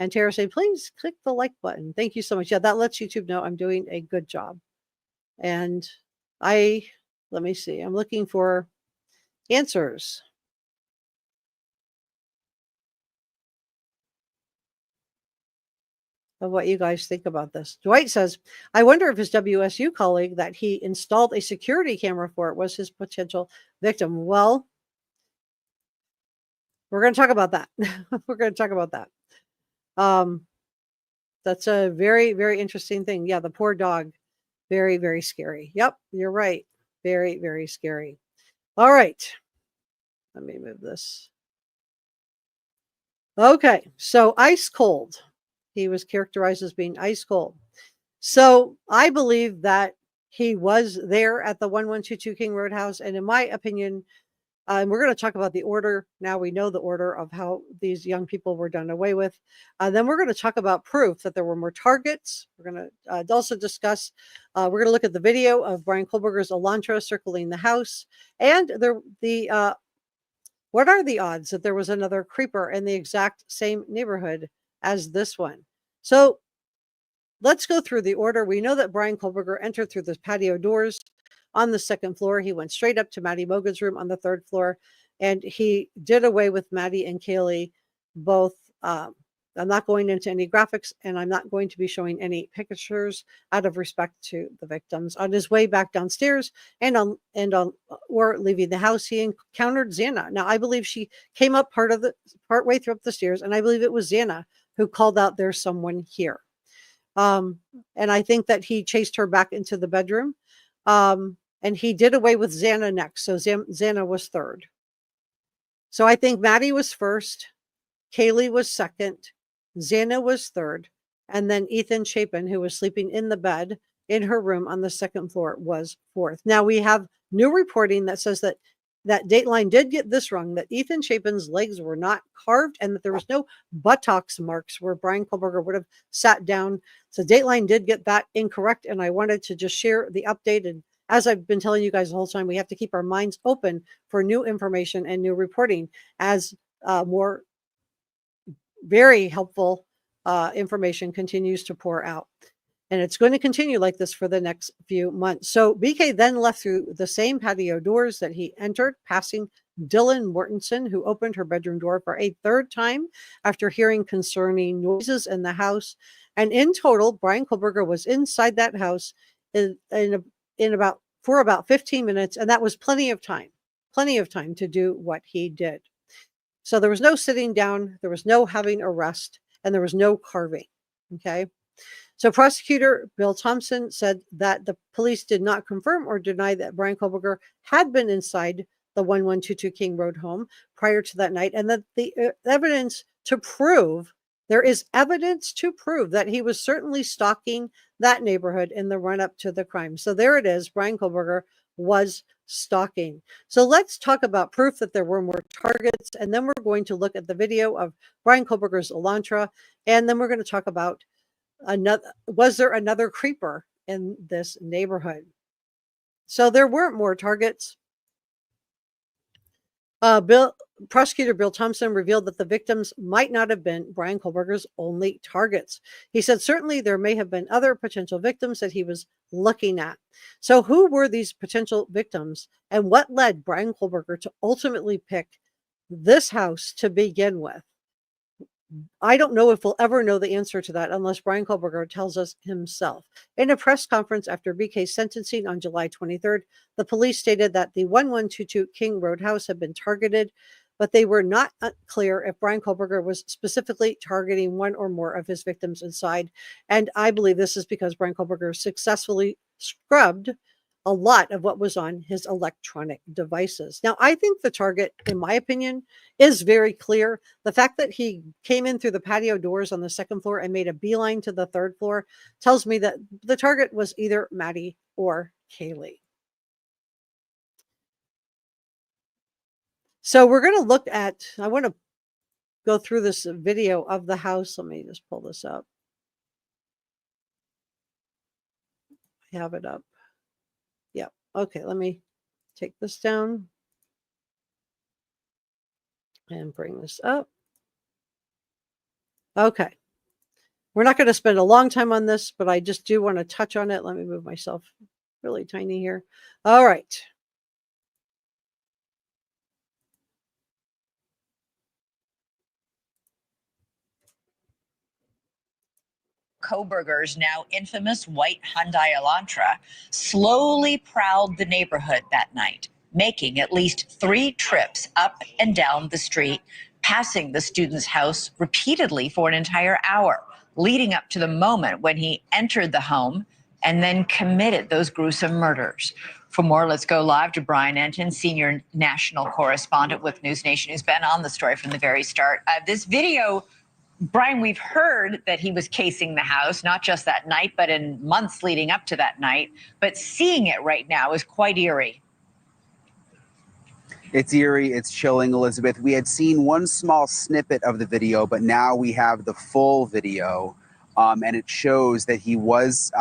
And Tara said, please click the like button. Thank you so much. Yeah, that lets YouTube know I'm doing a good job. And let me see. I'm looking for answers. of what you guys think about this. Dwight says, I wonder if his WSU colleague that he installed a security camera for was his potential victim. Well, we're going to talk about that. We're going to talk about that. That's a very, very interesting thing. Yeah, the poor dog. Very, very scary. Yep, you're right. Very, very scary. All right. Let me move this. Okay, so ice cold. He was characterized as being ice cold. So I believe that he was there at the 1122 King Road house. And in my opinion, we're going to talk about the order. Now we know the order of how these young people were done away with. Then we're going to talk about proof that there were more targets. We're going to also discuss, we're going to look at the video of Bryan Kohberger's Elantra circling the house. And what are the odds that there was another creeper in the exact same neighborhood as this one? So let's go through the order. We know that Bryan Kohberger entered through the patio doors on the second floor. He went straight up to Maddie Mogan's room on the third floor, and he did away with Maddie and Kaylee both. I'm not going into any graphics, and I'm not going to be showing any pictures out of respect to the victims. On his way back downstairs or leaving the house, he encountered Xana. Now, I believe she came up part way through up the stairs, and I believe it was Xana who called out, "There's someone here." And I think that he chased her back into the bedroom. And he did away with Xana next. So Xana was third. So I think Maddie was first. Kaylee was second. Xana was third. And then Ethan Chapin, who was sleeping in the bed in her room on the second floor, was fourth. Now we have new reporting that says that Dateline did get this wrong, that Ethan Chapin's legs were not carved and that there was no buttocks marks where Bryan Kohberger would have sat down. So Dateline did get that incorrect. And I wanted to just share the update. And as I've been telling you guys the whole time, we have to keep our minds open for new information and new reporting as more very helpful information continues to pour out. And it's going to continue like this for the next few months. So BK then left through the same patio doors that he entered, passing Dylan Mortensen, who opened her bedroom door for a third time after hearing concerning noises in the house. And in total, Bryan Kohberger was inside that house for about 15 minutes. And that was plenty of time to do what he did. So there was no sitting down, there was no having a rest, and there was no carving. Okay. So prosecutor Bill Thompson said that the police did not confirm or deny that Bryan Kohberger had been inside the 1122 King Road home prior to that night, and that there is evidence to prove that he was certainly stalking that neighborhood in the run-up to the crime. So there it is, Bryan Kohberger was stalking. So let's talk about proof that there were more targets, and then we're going to look at the video of Bryan Kohberger's Elantra, and then we're going to talk about was there another creeper in this neighborhood? So there weren't more targets. Prosecutor Bill Thompson revealed that the victims might not have been Bryan Kohberger's only targets. He said certainly there may have been other potential victims that he was looking at. So who were these potential victims, and what led Bryan Kohberger to ultimately pick this house to begin with? I don't know if we'll ever know the answer to that unless Bryan Kohberger tells us himself. In a press conference after BK's sentencing on July 23rd, the police stated that the 1122 King Road house had been targeted, but they were not clear if Bryan Kohberger was specifically targeting one or more of his victims inside. And I believe this is because Bryan Kohberger successfully scrubbed a lot of what was on his electronic devices. Now, I think the target, in my opinion, is very clear. The fact that he came in through the patio doors on the second floor and made a beeline to the third floor tells me that the target was either Maddie or Kaylee. So we're going to look at, I want to go through this video of the house. Let me just pull this up. I have it up. Yep. Okay, let me take this down and bring this up. Okay. We're not going to spend a long time on this, but I just do want to touch on it. Let me move myself really tiny here. All right. Kohberger's now infamous white Hyundai Elantra slowly prowled the neighborhood that night, making at least 3 trips up and down the street, passing the student's house repeatedly for an entire hour, leading up to the moment when he entered the home and then committed those gruesome murders. For more, let's go live to Bryan Enton, senior national correspondent with News Nation, who's been on the story from the very start. This video, Bryan, we've heard that he was casing the house, not just that night, but in months leading up to that night. But seeing it right now is quite eerie. It's eerie, it's chilling, Elizabeth. We had seen one small snippet of the video, but now we have the full video, and it shows that he was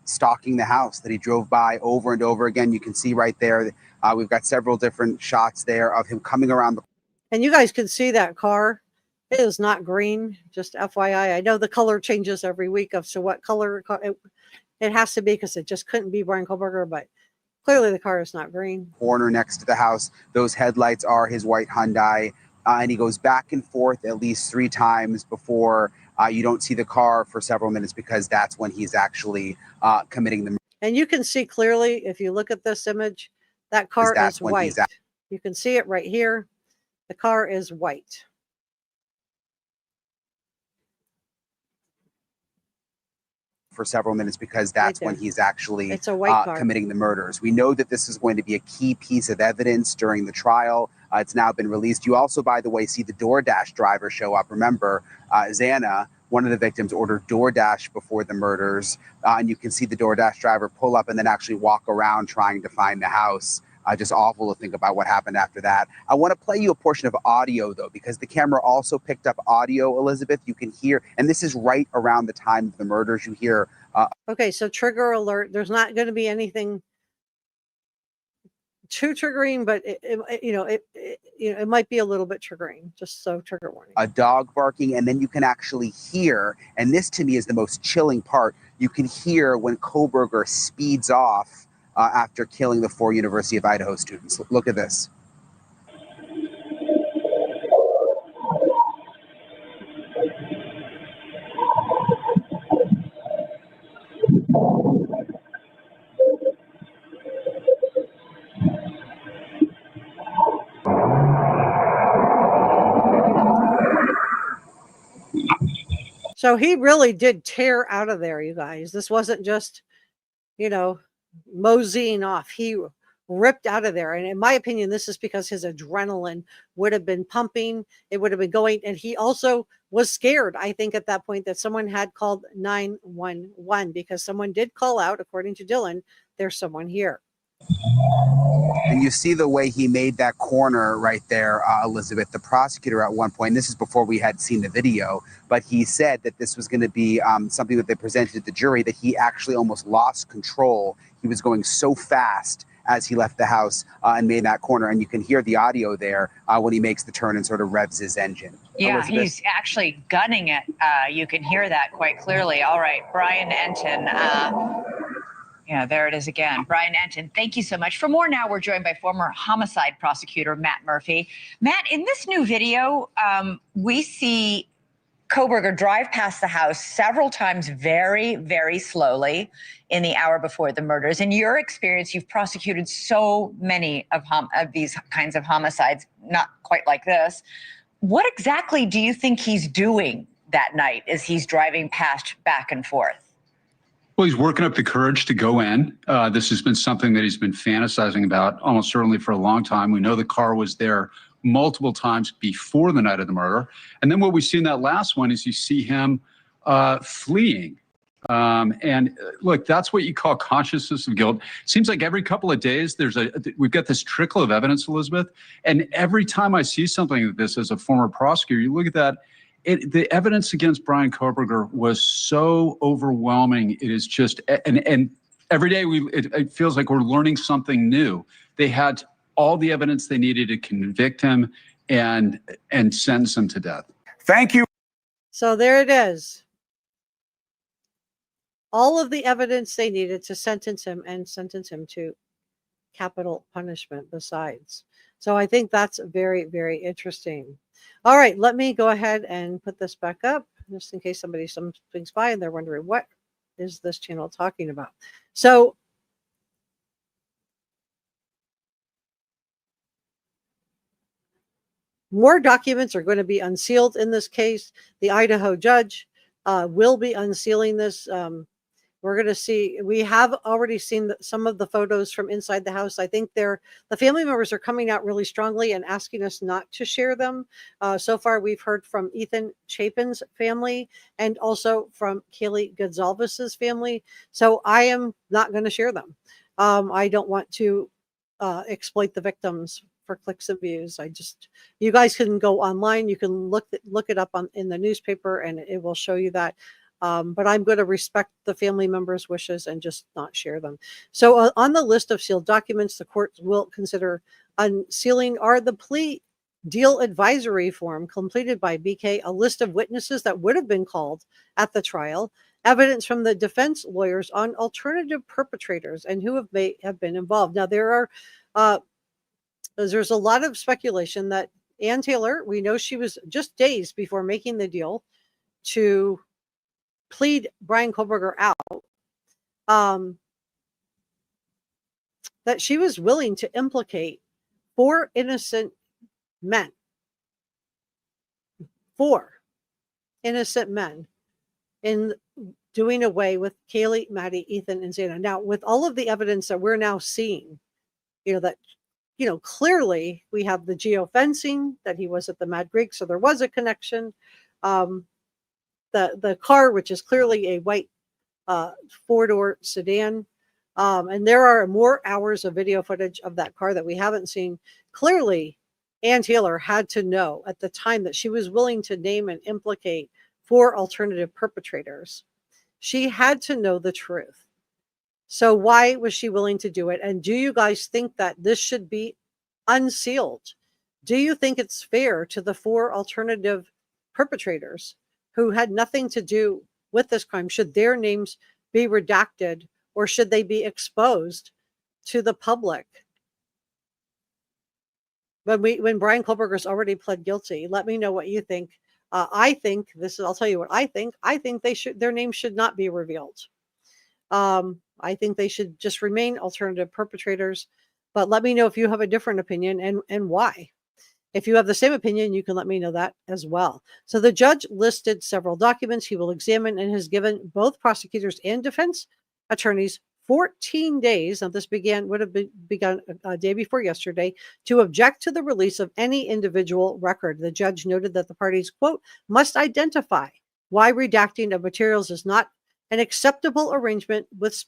stalking the house, that he drove by over and over again. You can see right there, we've got several different shots there of him coming around the... And you guys can see that car. It is not green, just FYI. I know the color changes every week of so what color it has to be, because it just couldn't be Bryan Kohlberger, but clearly the car is not green. Corner next to the house, those headlights are his white Hyundai, and he goes back and forth at least 3 times before you don't see the car for several minutes, because that's when he's actually committing the murder. And you can see clearly, if you look at this image, that car is white. You can see it right here. The car is white. For several minutes, because that's when he's actually committing the murders. We know that this is going to be a key piece of evidence during the trial. It's now been released. You also, by the way, see the DoorDash driver show up. Remember, Xana, one of the victims, ordered DoorDash before the murders, and you can see the DoorDash driver pull up and then actually walk around trying to find the house. Just awful to think about what happened after that. I want to play you a portion of audio, though, because the camera also picked up audio, Elizabeth. You can hear, and this is right around the time of the murders. You hear. Okay, so trigger alert. There's not going to be anything too triggering, but it might be a little bit triggering. Just so trigger warning. A dog barking, and then you can actually hear, and this to me is the most chilling part. You can hear when Kohlberger speeds off after killing the 4 University of Idaho students. Look at this. So he really did tear out of there, you guys. This wasn't just, moseying off. He ripped out of there. And in my opinion, this is because his adrenaline would have been pumping. It would have been going. And he also was scared, I think, at that point that someone had called 911, because someone did call out, according to Dylan, there's someone here. And you see the way he made that corner right there, Elizabeth. The prosecutor at one point, and this is before we had seen the video, but he said that this was going to be something that they presented to the jury, that he actually almost lost control. He was going so fast as he left the house and made that corner. And you can hear the audio there when he makes the turn and sort of revs his engine. Yeah, Elizabeth? He's actually gunning it. You can hear that quite clearly. All right, Bryan Enton. Yeah, there it is again. Bryan Enton, thank you so much. For more now, we're joined by former homicide prosecutor Matt Murphy. Matt, in this new video, we see Kohlberger drive past the house several times very, very slowly in the hour before the murders. In your experience, you've prosecuted so many of these kinds of homicides, not quite like this. What exactly do you think he's doing that night as he's driving past back and forth? Well, he's working up the courage to go in. This has been something that he's been fantasizing about almost certainly for a long time. We know the car was there multiple times before the night of the murder. And then what we see in that last one is you see him fleeing. And look, that's what you call consciousness of guilt. Seems like every couple of days we've got this trickle of evidence, Elizabeth. And every time I see something like this as a former prosecutor, you look at that, the evidence against Bryan Kohlberger was so overwhelming. It is just, and every day it feels like we're learning something new. They had all the evidence they needed to convict him and sentence him to death. Thank you. So there it is. All of the evidence they needed to sentence him and sentence him to capital punishment besides. So I think that's very, very interesting. All right, let me go ahead and put this back up. just in case somebody swings by and they're wondering, what is this channel talking about? So more documents are going to be unsealed in this case. The Idaho judge will be unsealing this. We're going to see, we have already seen some of the photos from inside the house. I think the family members are coming out really strongly and asking us not to share them. So far, we've heard from Ethan Chapin's family and also from Kaylee Gonzalez's family. So I am not going to share them. I don't want to exploit the victims for clicks and views. You guys can go online. You can look it up in the newspaper and it will show you that. But I'm going to respect the family members' wishes and just not share them. So on the list of sealed documents, the court will consider unsealing are the plea deal advisory form completed by BK, a list of witnesses that would have been called at the trial, evidence from the defense lawyers on alternative perpetrators and who have been involved. Now, there's a lot of speculation that Ann Taylor, we know she was just days before making the deal to plead BRYAN KOHBERGER out, that she was willing to implicate 4 innocent men. 4 innocent men in doing away with Kaylee, Maddie, Ethan, and Xana. Now, with all of the evidence that we're now seeing, clearly we have the Geo Fencing, that he was at the Mad Greek, so there was a connection. The car, which is clearly a white 4-door sedan. And there are more hours of video footage of that car that we haven't seen. Clearly, Ann Taylor had to know at the time that she was willing to name and implicate 4 alternative perpetrators. She had to know the truth. So why was she willing to do it? And do you guys think that this should be unsealed? Do you think it's fair to the 4 alternative perpetrators who had nothing to do with this crime? Should their names be redacted or should they be exposed to the public? When BRYAN KOHBERGER's already pled guilty, let me know what you think. I'll tell you what I think. I think their names should not be revealed. I think they should just remain alternative perpetrators, but let me know if you have a different opinion and why. If you have the same opinion, you can let me know that as well. So the judge listed several documents he will examine and has given both prosecutors and defense attorneys 14 days. Now, this would have begun a day before yesterday to object to the release of any individual record. The judge noted that the parties, quote, must identify why redacting of materials is not an acceptable arrangement with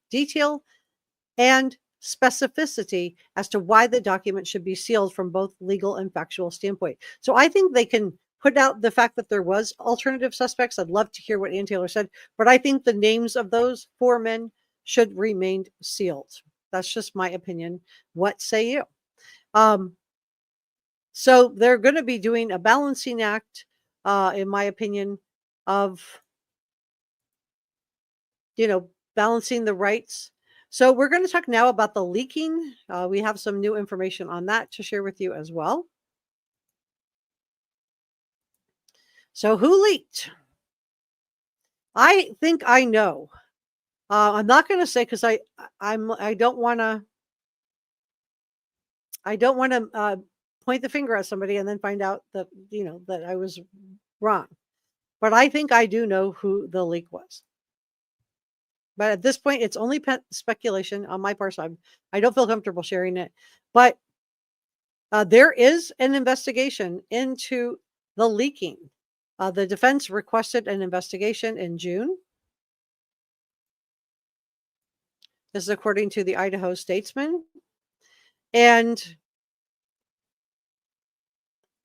detail and specificity as to why the document should be sealed from both legal and factual standpoint. So I think they can put out the fact that there was alternative suspects. I'd love to hear what Ann Taylor said, but I think the names of those 4 men should remain sealed. That's just my opinion. What say you? So they're going to be doing a balancing act, in my opinion, of, balancing the rights. So we're going to talk now about the leaking. We have some new information on that to share with you as well. So who leaked? I think I know. I'm not going to say because I don't want to point the finger at somebody and then find out that that I was wrong. But I think I do know who the leak was. But at this point, it's only speculation on my part. So I don't feel comfortable sharing it. But there is an investigation into the leaking. The defense requested an investigation in June. This is according to the Idaho Statesman. And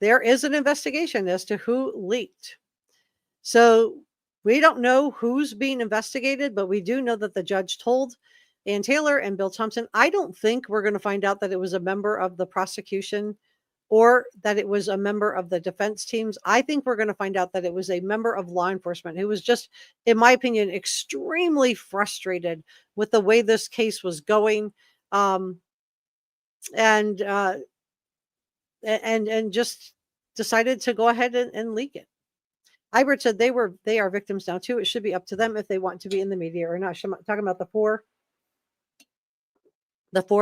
there is an investigation as to who leaked. So we don't know who's being investigated, but we do know that the judge told Ann Taylor and Bill Thompson. I don't think we're going to find out that it was a member of the prosecution or that it was a member of the defense teams. I think we're going to find out that it was a member of law enforcement who was just, in my opinion, extremely frustrated with the way this case was going, and just decided to go ahead and leak it. Ibert said they are victims now too. It should be up to them if they want to be in the media or not. I'm talking about the four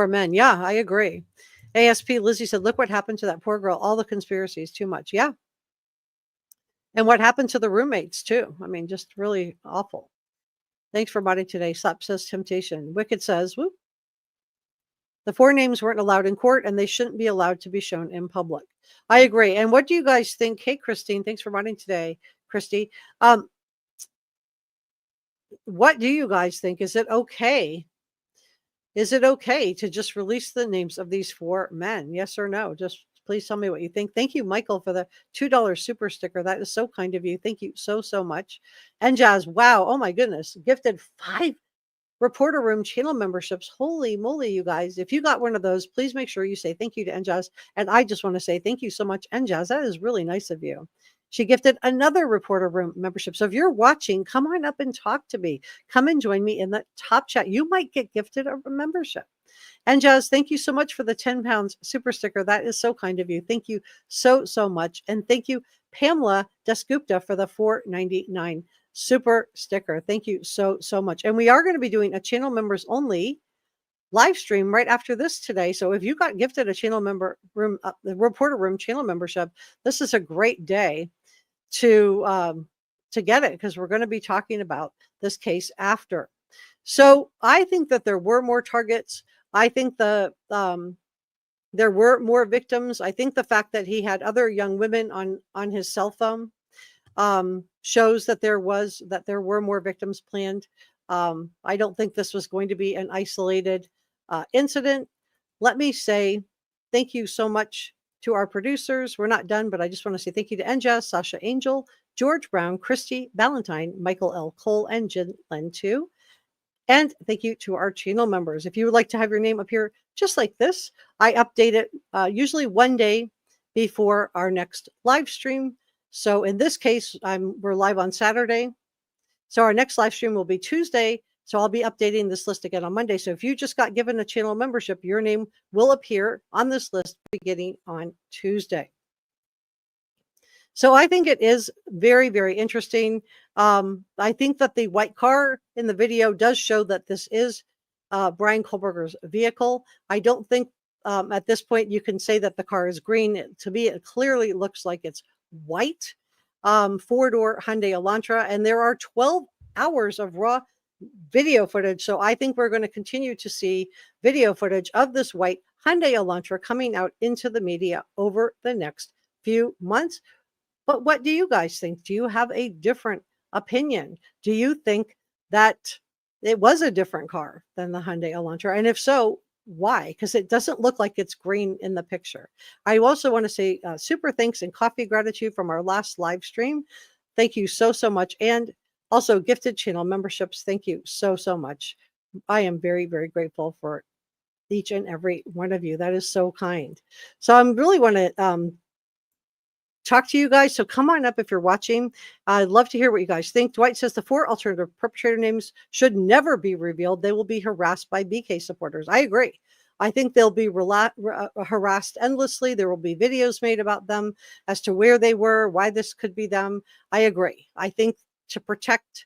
men. Yeah, I agree. ASP Lizzie said, look what happened to that poor girl. All the conspiracies, too much. Yeah. And what happened to the roommates too. I mean, just really awful. Thanks for modding today. Slap says temptation. Wicked says, whoop. The 4 names weren't allowed in court and they shouldn't be allowed to be shown in public. I agree. And what do you guys think? Hey, Christine, thanks for modding today, Christy. What do you guys think? Is it okay? Is it okay to just release the names of these 4 men? Yes or no? Just please tell me what you think. Thank you, Michael, for the $2 super sticker. That is so kind of you. Thank you so, so much. And Jazz, wow. Oh my goodness. Gifted 5 Reporter Room channel memberships. Holy moly, you guys. If you got one of those, please make sure you say thank you to Njaz. And I just want to say thank you so much, Njaz. That is really nice of you. She gifted another Reporter Room membership. So if you're watching, come on up and talk to me. Come and join me in the top chat. You might get gifted a membership. Njaz, thank you so much for the 10 pounds super sticker. That is so kind of you. Thank you so, so much. And thank you, Pamela Dasgupta, for the $4.99 super sticker. Thank you so, so much. And we are going to be doing a channel members only live stream right after this today. So if you got gifted a channel member room, the Reporter Room channel membership, this is a great day to get it, because we're going to be talking about this case after. So I think that there were more targets. I think there were more victims. I think the fact that he had other young women on his cell phone shows that there were more victims planned. I don't think this was going to be an isolated incident. Let me say thank you so much to our producers. We're not done, but I just want to say thank you to Enja, Sasha Angel, George Brown, Christy Valentine, Michael L. Cole, and Jen Len too. And thank you to our channel members. If you would like to have your name appear just like this, I update it usually one day before our next live stream. So in this case, we're live on Saturday. So our next live stream will be Tuesday. So I'll be updating this list again on Monday. So if you just got given a channel membership, your name will appear on this list beginning on Tuesday. So I think it is very, very interesting. I think that the white car in the video does show that this is BRYAN KOHBERGER's vehicle. I don't think at this point you can say that the car is green. To me, it clearly looks like it's white. 4-door Hyundai Elantra, and there are 12 hours of raw video footage. So I think we're going to continue to see video footage of this white Hyundai Elantra coming out into the media over the next few months. But what do you guys think? Do you have a different opinion? Do you think that it was a different car than the Hyundai Elantra? And if so, why? Because it doesn't look like it's green in the picture. I also want to say super thanks and coffee gratitude from our last live stream. Thank you so, so much. And also gifted channel memberships. Thank you so, so much. I am very, very grateful for each and every one of you. That is so kind. So I really want to talk to you guys. So come on up if you're watching. I'd love to hear what you guys think. Dwight says the 4 alternative perpetrator names should never be revealed. They will be harassed by BK supporters. I agree. I think they'll be harassed endlessly. There will be videos made about them as to where they were, why this could be them. I agree. I think to protect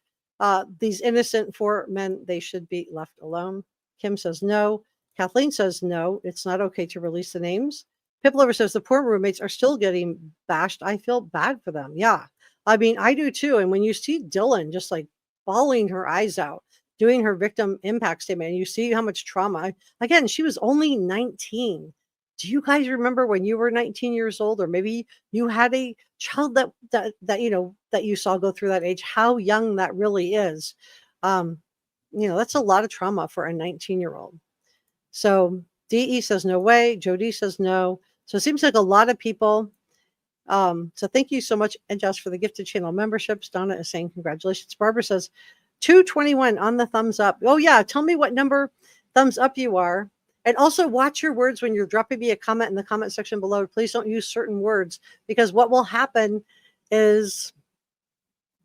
these innocent 4 men, they should be left alone. Kim says no. Kathleen says no. It's not okay to release the names. Piplover says the poor roommates are still getting bashed. I feel bad for them. Yeah, I mean, I do too. And when you see Dylan just like bawling her eyes out, doing her victim impact statement, and you see how much trauma, again, she was only 19. Do you guys remember when you were 19 years old, or maybe you had a child that you saw go through that age, how young that really is? That's a lot of trauma for a 19-year-old. So DE says no way. Jody says no. So it seems like a lot of people. So thank you so much, and just for the gifted channel memberships. Donna is saying congratulations. Barbara says 221 on the thumbs up. Oh yeah, tell me what number thumbs up you are. And also watch your words when you're dropping me a comment in the comment section below. Please don't use certain words, because what will happen is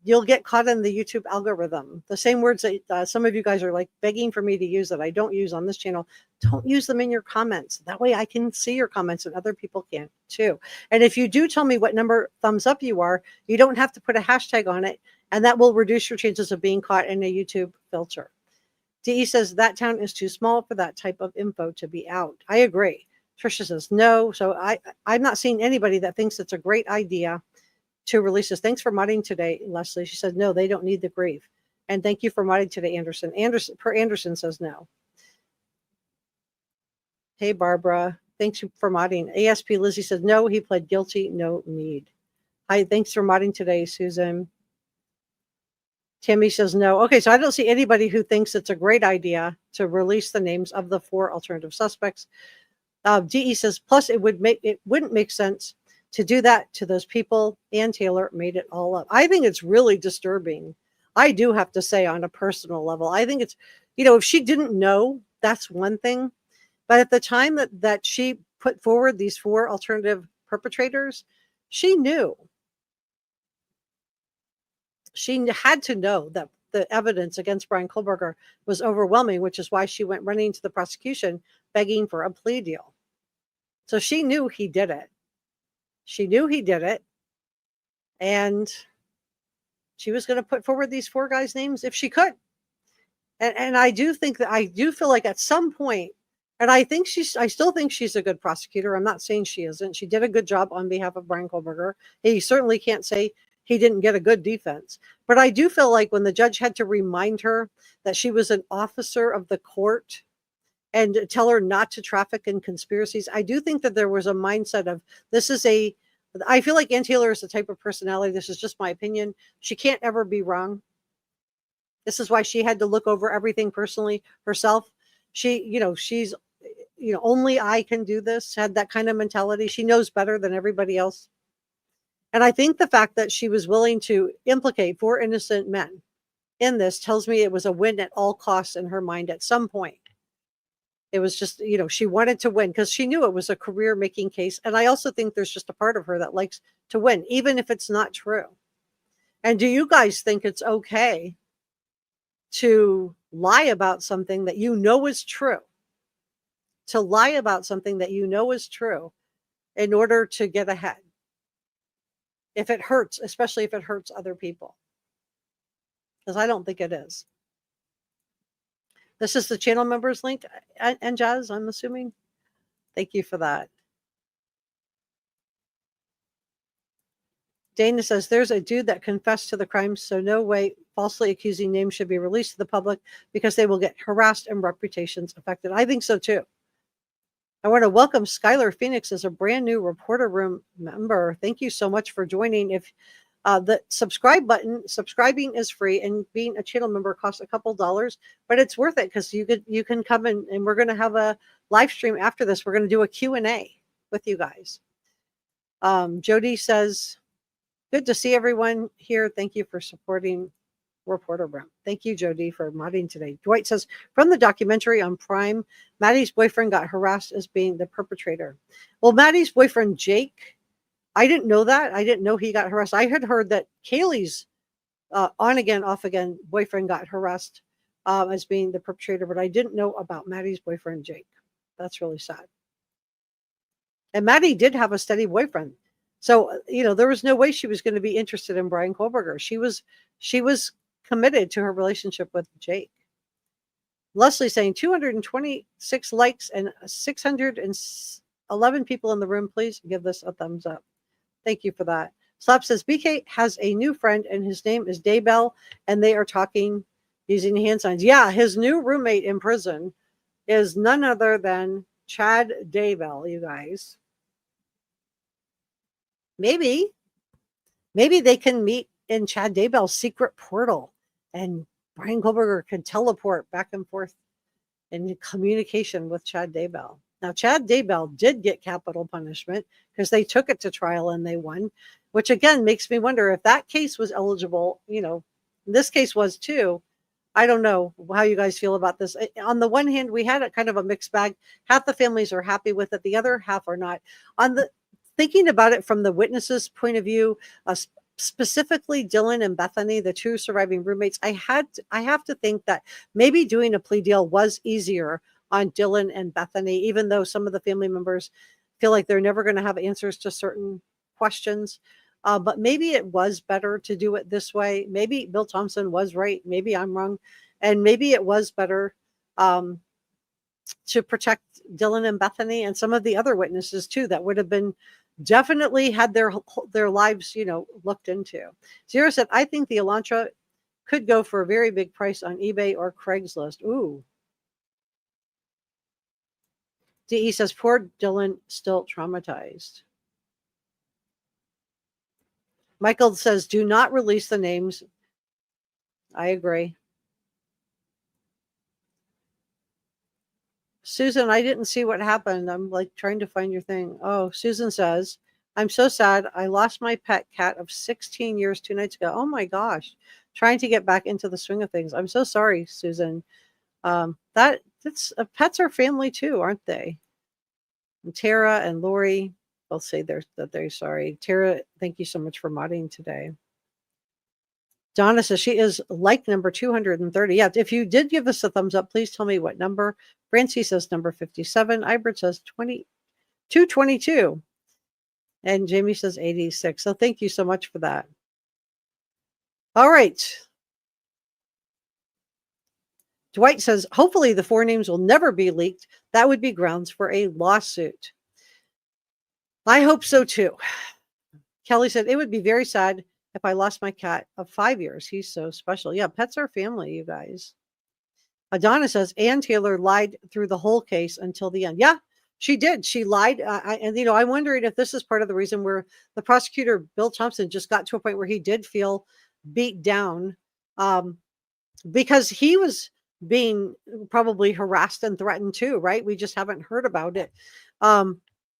you'll get caught in the YouTube algorithm. The same words that some of you guys are like begging for me to use that I don't use on this channel. Don't use them in your comments. That way I can see your comments and other people can too. And if you do tell me what number thumbs up you are, you don't have to put a hashtag on it, and that will reduce your chances of being caught in a YouTube filter. DE says that town is too small for that type of info to be out. I agree. Trisha says no. So I'm not seeing anybody that thinks it's a great idea to release this. Thanks for modding today, Leslie. She said, no, they don't need the grief. And thank you for modding today, Anderson. Anderson says no. Hey, Barbara. Thanks for modding. ASP Lizzie says, no, he pled guilty. No need. Hi, thanks for modding today, Susan. Tammy says no. Okay, so I don't see anybody who thinks it's a great idea to release the names of the 4 alternative suspects. DE says, plus it wouldn't make sense to do that to those people. Ann Taylor made it all up. I think it's really disturbing. I do have to say, on a personal level, I think it's, if she didn't know, that's one thing. But at the time that she put forward these 4 alternative perpetrators, she knew. She had to know that the evidence against BRYAN KOHBERGER was overwhelming, which is why she went running to the prosecution begging for a plea deal. So she knew he did it. She knew he did it, and she was going to put forward these 4 guys' names if she could. And I do think that I do feel like at some point, and I still think she's a good prosecutor. I'm not saying she isn't. She did a good job on behalf of BRYAN KOHBERGER. He certainly can't say he didn't get a good defense. But I do feel like when the judge had to remind her that she was an officer of the court and tell her not to traffic in conspiracies, I do think that there was a mindset of I feel like Ann Taylor is the type of personality, this is just my opinion, she can't ever be wrong. This is why she had to look over everything personally herself. She's, only I can do this, had that kind of mentality. She knows better than everybody else. And I think the fact that she was willing to implicate 4 innocent men in this tells me it was a win at all costs in her mind at some point. It was just, she wanted to win because she knew it was a career-making case. And I also think there's just a part of her that likes to win, even if it's not true. And do you guys think it's okay to lie about something that you know is true? To lie about something that you know is true in order to get ahead? If it hurts, especially if it hurts other people. Because I don't think it is. This is the channel members link, and Jazz, I'm assuming. Thank you for that. Dana says, there's a dude that confessed to the crime, so no way falsely accusing names should be released to the public because they will get harassed and reputations affected. I think so too. I want to welcome Skylar Phoenix as a brand new Reporter Room member. Thank you so much for joining. If the subscribing is free, and being a channel member costs a couple dollars, but it's worth it because you can come in, and we're going to have a live stream after this. We're going to do a Q&A with you guys. Jody says, good to see everyone here. Thank you for supporting Reporter Room. Thank you, Jody, for modding today. Dwight says, from the documentary on Prime, Maddie's boyfriend got harassed as being the perpetrator. Well, Maddie's boyfriend, Jake, I didn't know that. I didn't know he got harassed. I had heard that Kaylee's on again, off again boyfriend got harassed as being the perpetrator, but I didn't know about Maddie's boyfriend, Jake. That's really sad. And Maddie did have a steady boyfriend. So, there was no way she was going to be interested in BRYAN KOHBERGER. She was committed to her relationship with Jake. Leslie saying 226 likes and 611 people in the room. Please give this a thumbs up. Thank you for that. Slap says BK has a new friend and his name is Daybell, and they are talking using hand signs. Yeah, his new roommate in prison is none other than Chad Daybell, you guys. Maybe they can meet in Chad Daybell's secret portal, and BRYAN KOHBERGER can teleport back and forth in communication with Chad Daybell. Now, Chad Daybell did get capital punishment because they took it to trial and they won, which again makes me wonder if that case was eligible. This case was too. I don't know how you guys feel about this. On the one hand, we had a kind of a mixed bag. Half the families are happy with it. The other half are not. Thinking about it from the witnesses' point of view, specifically Dylan and Bethany, the two surviving roommates, I have to think that maybe doing a plea deal was easier on Dylan and Bethany, even though some of the family members feel like they're never going to have answers to certain questions. But maybe it was better to do it this way. Maybe Bill Thompson was right. Maybe I'm wrong. And maybe it was better to protect Dylan and Bethany and some of the other witnesses too, that would have been definitely had their lives, looked into. Zero said, I think the Elantra could go for a very big price on eBay or Craigslist. Ooh. DE says, poor Dylan, still traumatized. Michael says, do not release the names. I agree. Susan, I didn't see what happened. I'm like trying to find your thing. Oh, Susan says, I'm so sad. I lost my pet cat of 16 years 2 nights ago. Oh my gosh. Trying to get back into the swing of things. I'm so sorry, Susan. Pets are family too, aren't they? And Tara and Lori both say that they're sorry. Tara, thank you so much for modding today. Donna says she is like number 230. Yeah, if you did give us a thumbs up, please tell me what number. Francie says number 57. Ibert says 222. And Jamie says 86. So thank you so much for that. All right. Dwight says, hopefully the 4 names will never be leaked. That would be grounds for a lawsuit. I hope so too. Kelly said, it would be very sad if I lost my cat of 5 years. He's so special. Yeah, pets are family, you guys. Adonna says, Ann Taylor lied through the whole case until the end. Yeah, she did. She lied. I'm wondering if this is part of the reason where the prosecutor, Bill Thompson, just got to a point where he did feel beat down because he was being probably harassed and threatened too, right? We just haven't heard about it.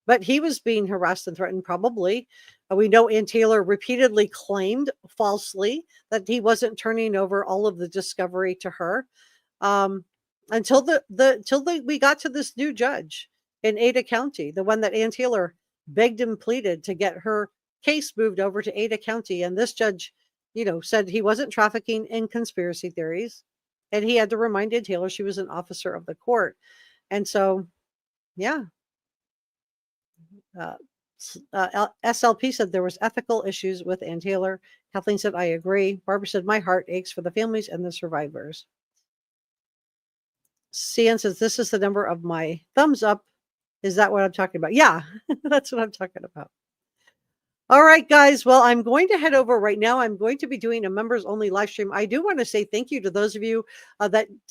But he was being harassed and threatened probably. We know Ann Taylor repeatedly claimed falsely that he wasn't turning over all of the discovery to her until we got to this new judge in Ada County, the one that Ann Taylor begged and pleaded to get her case moved over to Ada County. And this judge, said he wasn't trafficking in conspiracy theories. And he had to remind Ann Taylor she was an officer of the court. And so, yeah. SLP said there was ethical issues with Ann Taylor. Kathleen said, I agree. Barbara said, my heart aches for the families and the survivors. Cian says, this is the number of my thumbs up. Is that what I'm talking about? Yeah, that's what I'm talking about. All right, guys. Well, I'm going to head over right now. I'm going to be doing a members only live stream. I do want to say thank you to those of you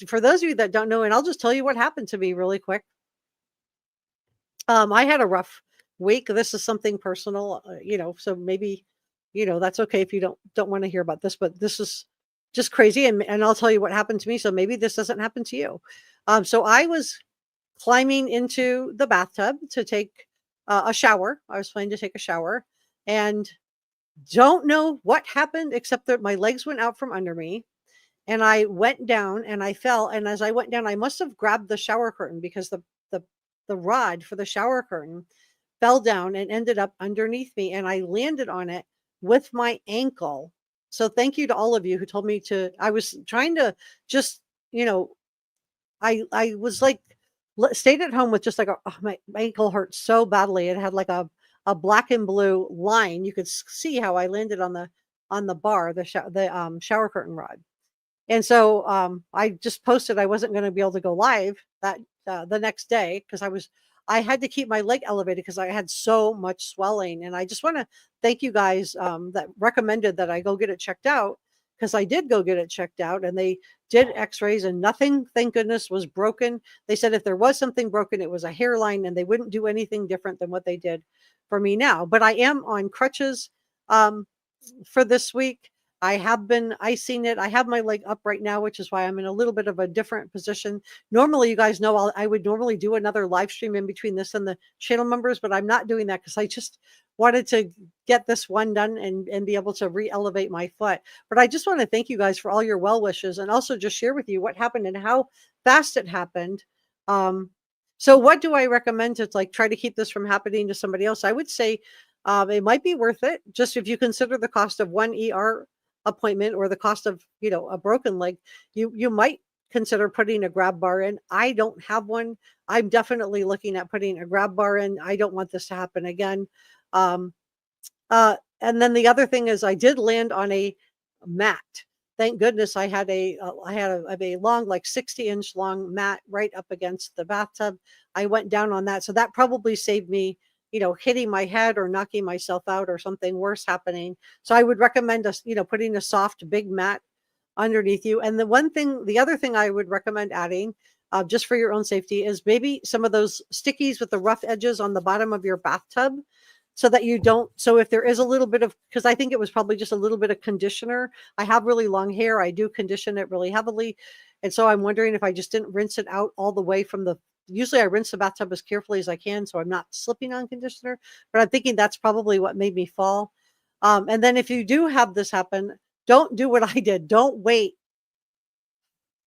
for those of you that don't know, and I'll just tell you what happened to me really quick. I had a rough week. This is something personal, so maybe, that's okay if you don't want to hear about this, but this is just crazy. And I'll tell you what happened to me. So maybe this doesn't happen to you. So I was climbing into the bathtub to take a shower. I was planning to take a shower and don't know what happened except that my legs went out from under me and I went down and I fell. And as I went down, I must have grabbed the shower curtain because the rod for the shower curtain fell down and ended up underneath me. And I landed on it with my ankle. So thank you to all of you who told me I was trying to just, I was like, stayed at home with just like, my ankle hurt so badly. It had like a black and blue line. You could see how I landed on the bar, the shower curtain rod. And so I just posted I wasn't going to be able to go live the next day because I had to keep my leg elevated because I had so much swelling. And I just want to thank you guys that recommended that I go get it checked out, because I did go get it checked out and they did x-rays and nothing, thank goodness, was broken. They said if there was something broken, it was a hairline and they wouldn't do anything different than what they did for me now. But I am on crutches for this week. I have been icing it. I have my leg up right now, which is why I'm in a little bit of a different position. Normally, you guys know I would normally do another live stream in between this and the channel members, but I'm not doing that because I just wanted to get this one done and be able to re-elevate my foot. But I just want to thank you guys for all your well wishes and also just share with you what happened and how fast it happened. So what do I recommend to try to keep this from happening to somebody else? I would say It might be worth it, just if you consider the cost of one ER appointment or the cost of, a broken leg, you might consider putting a grab bar in. I don't have one. I'm definitely looking at putting a grab bar in. I don't want this to happen again. And then the other thing is I did land on a mat. Thank goodness I had a long, like 60-inch long mat right up against the bathtub. I went down on that. So that probably saved me, hitting my head or knocking myself out or something worse happening. So I would recommend us, putting a soft, big mat underneath you. And the other thing I would recommend adding, just for your own safety, is maybe some of those stickies with the rough edges on the bottom of your bathtub, so that you don't, so if there is a little bit of, because I think it was probably just a little bit of conditioner. I have really long hair. I do condition it really heavily. And so I'm wondering if I just didn't rinse it out all the way usually I rinse the bathtub as carefully as I can, so I'm not slipping on conditioner, but I'm thinking that's probably what made me fall. And then if you do have this happen, don't do what I did. Don't wait,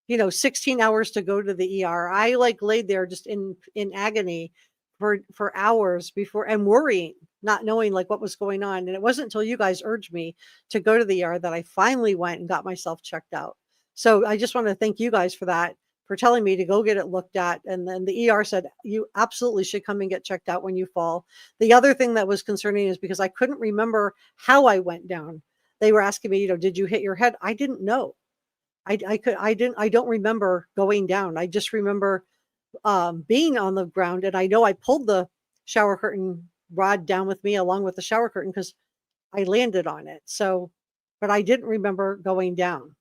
16 hours to go to the ER. I laid there just in agony for hours before, and worrying, not knowing what was going on. And it wasn't until you guys urged me to go to the ER that I finally went and got myself checked out. So I just want to thank you guys for that, for telling me to go get it looked at. And then the ER said, you absolutely should come and get checked out when you fall. The other thing that was concerning is because I couldn't remember how I went down. They were asking me, did you hit your head? I didn't know. I don't remember going down. I just remember being on the ground, and I know I pulled the shower curtain rod down with me along with the shower curtain because I landed on it. So, but I didn't remember going down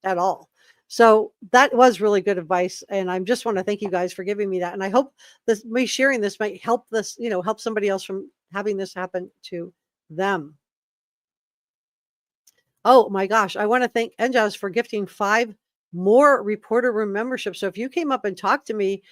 at all. So that was really good advice, and I just want to thank you guys for giving me that. And I hope me sharing this might help help somebody else from having this happen to them. Oh my gosh, I want to thank NJAS for gifting 5 more Reporter Room memberships. So if you came up and talked to me,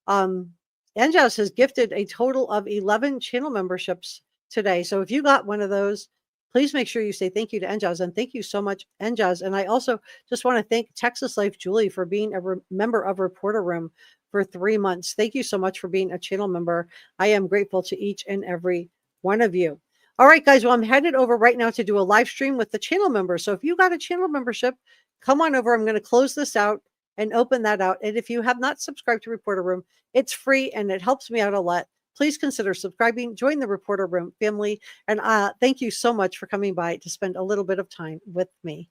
NJAS has gifted a total of 11 channel memberships today. So if you got one of those, please make sure you say thank you to NJAS, and thank you so much, NJAS. And I also just want to thank Texas Life Julie for being a member of Reporter Room for 3 months. Thank you so much for being a channel member. I am grateful to each and every one of you. All right, guys. Well, I'm headed over right now to do a live stream with the channel members. So if you got a channel membership, come on over. I'm going to close this out and open that out. And if you have not subscribed to Reporter Room, it's free and it helps me out a lot. Please consider subscribing, join the Reporter Room family. And thank you so much for coming by to spend a little bit of time with me.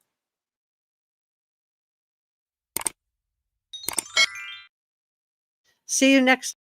See you next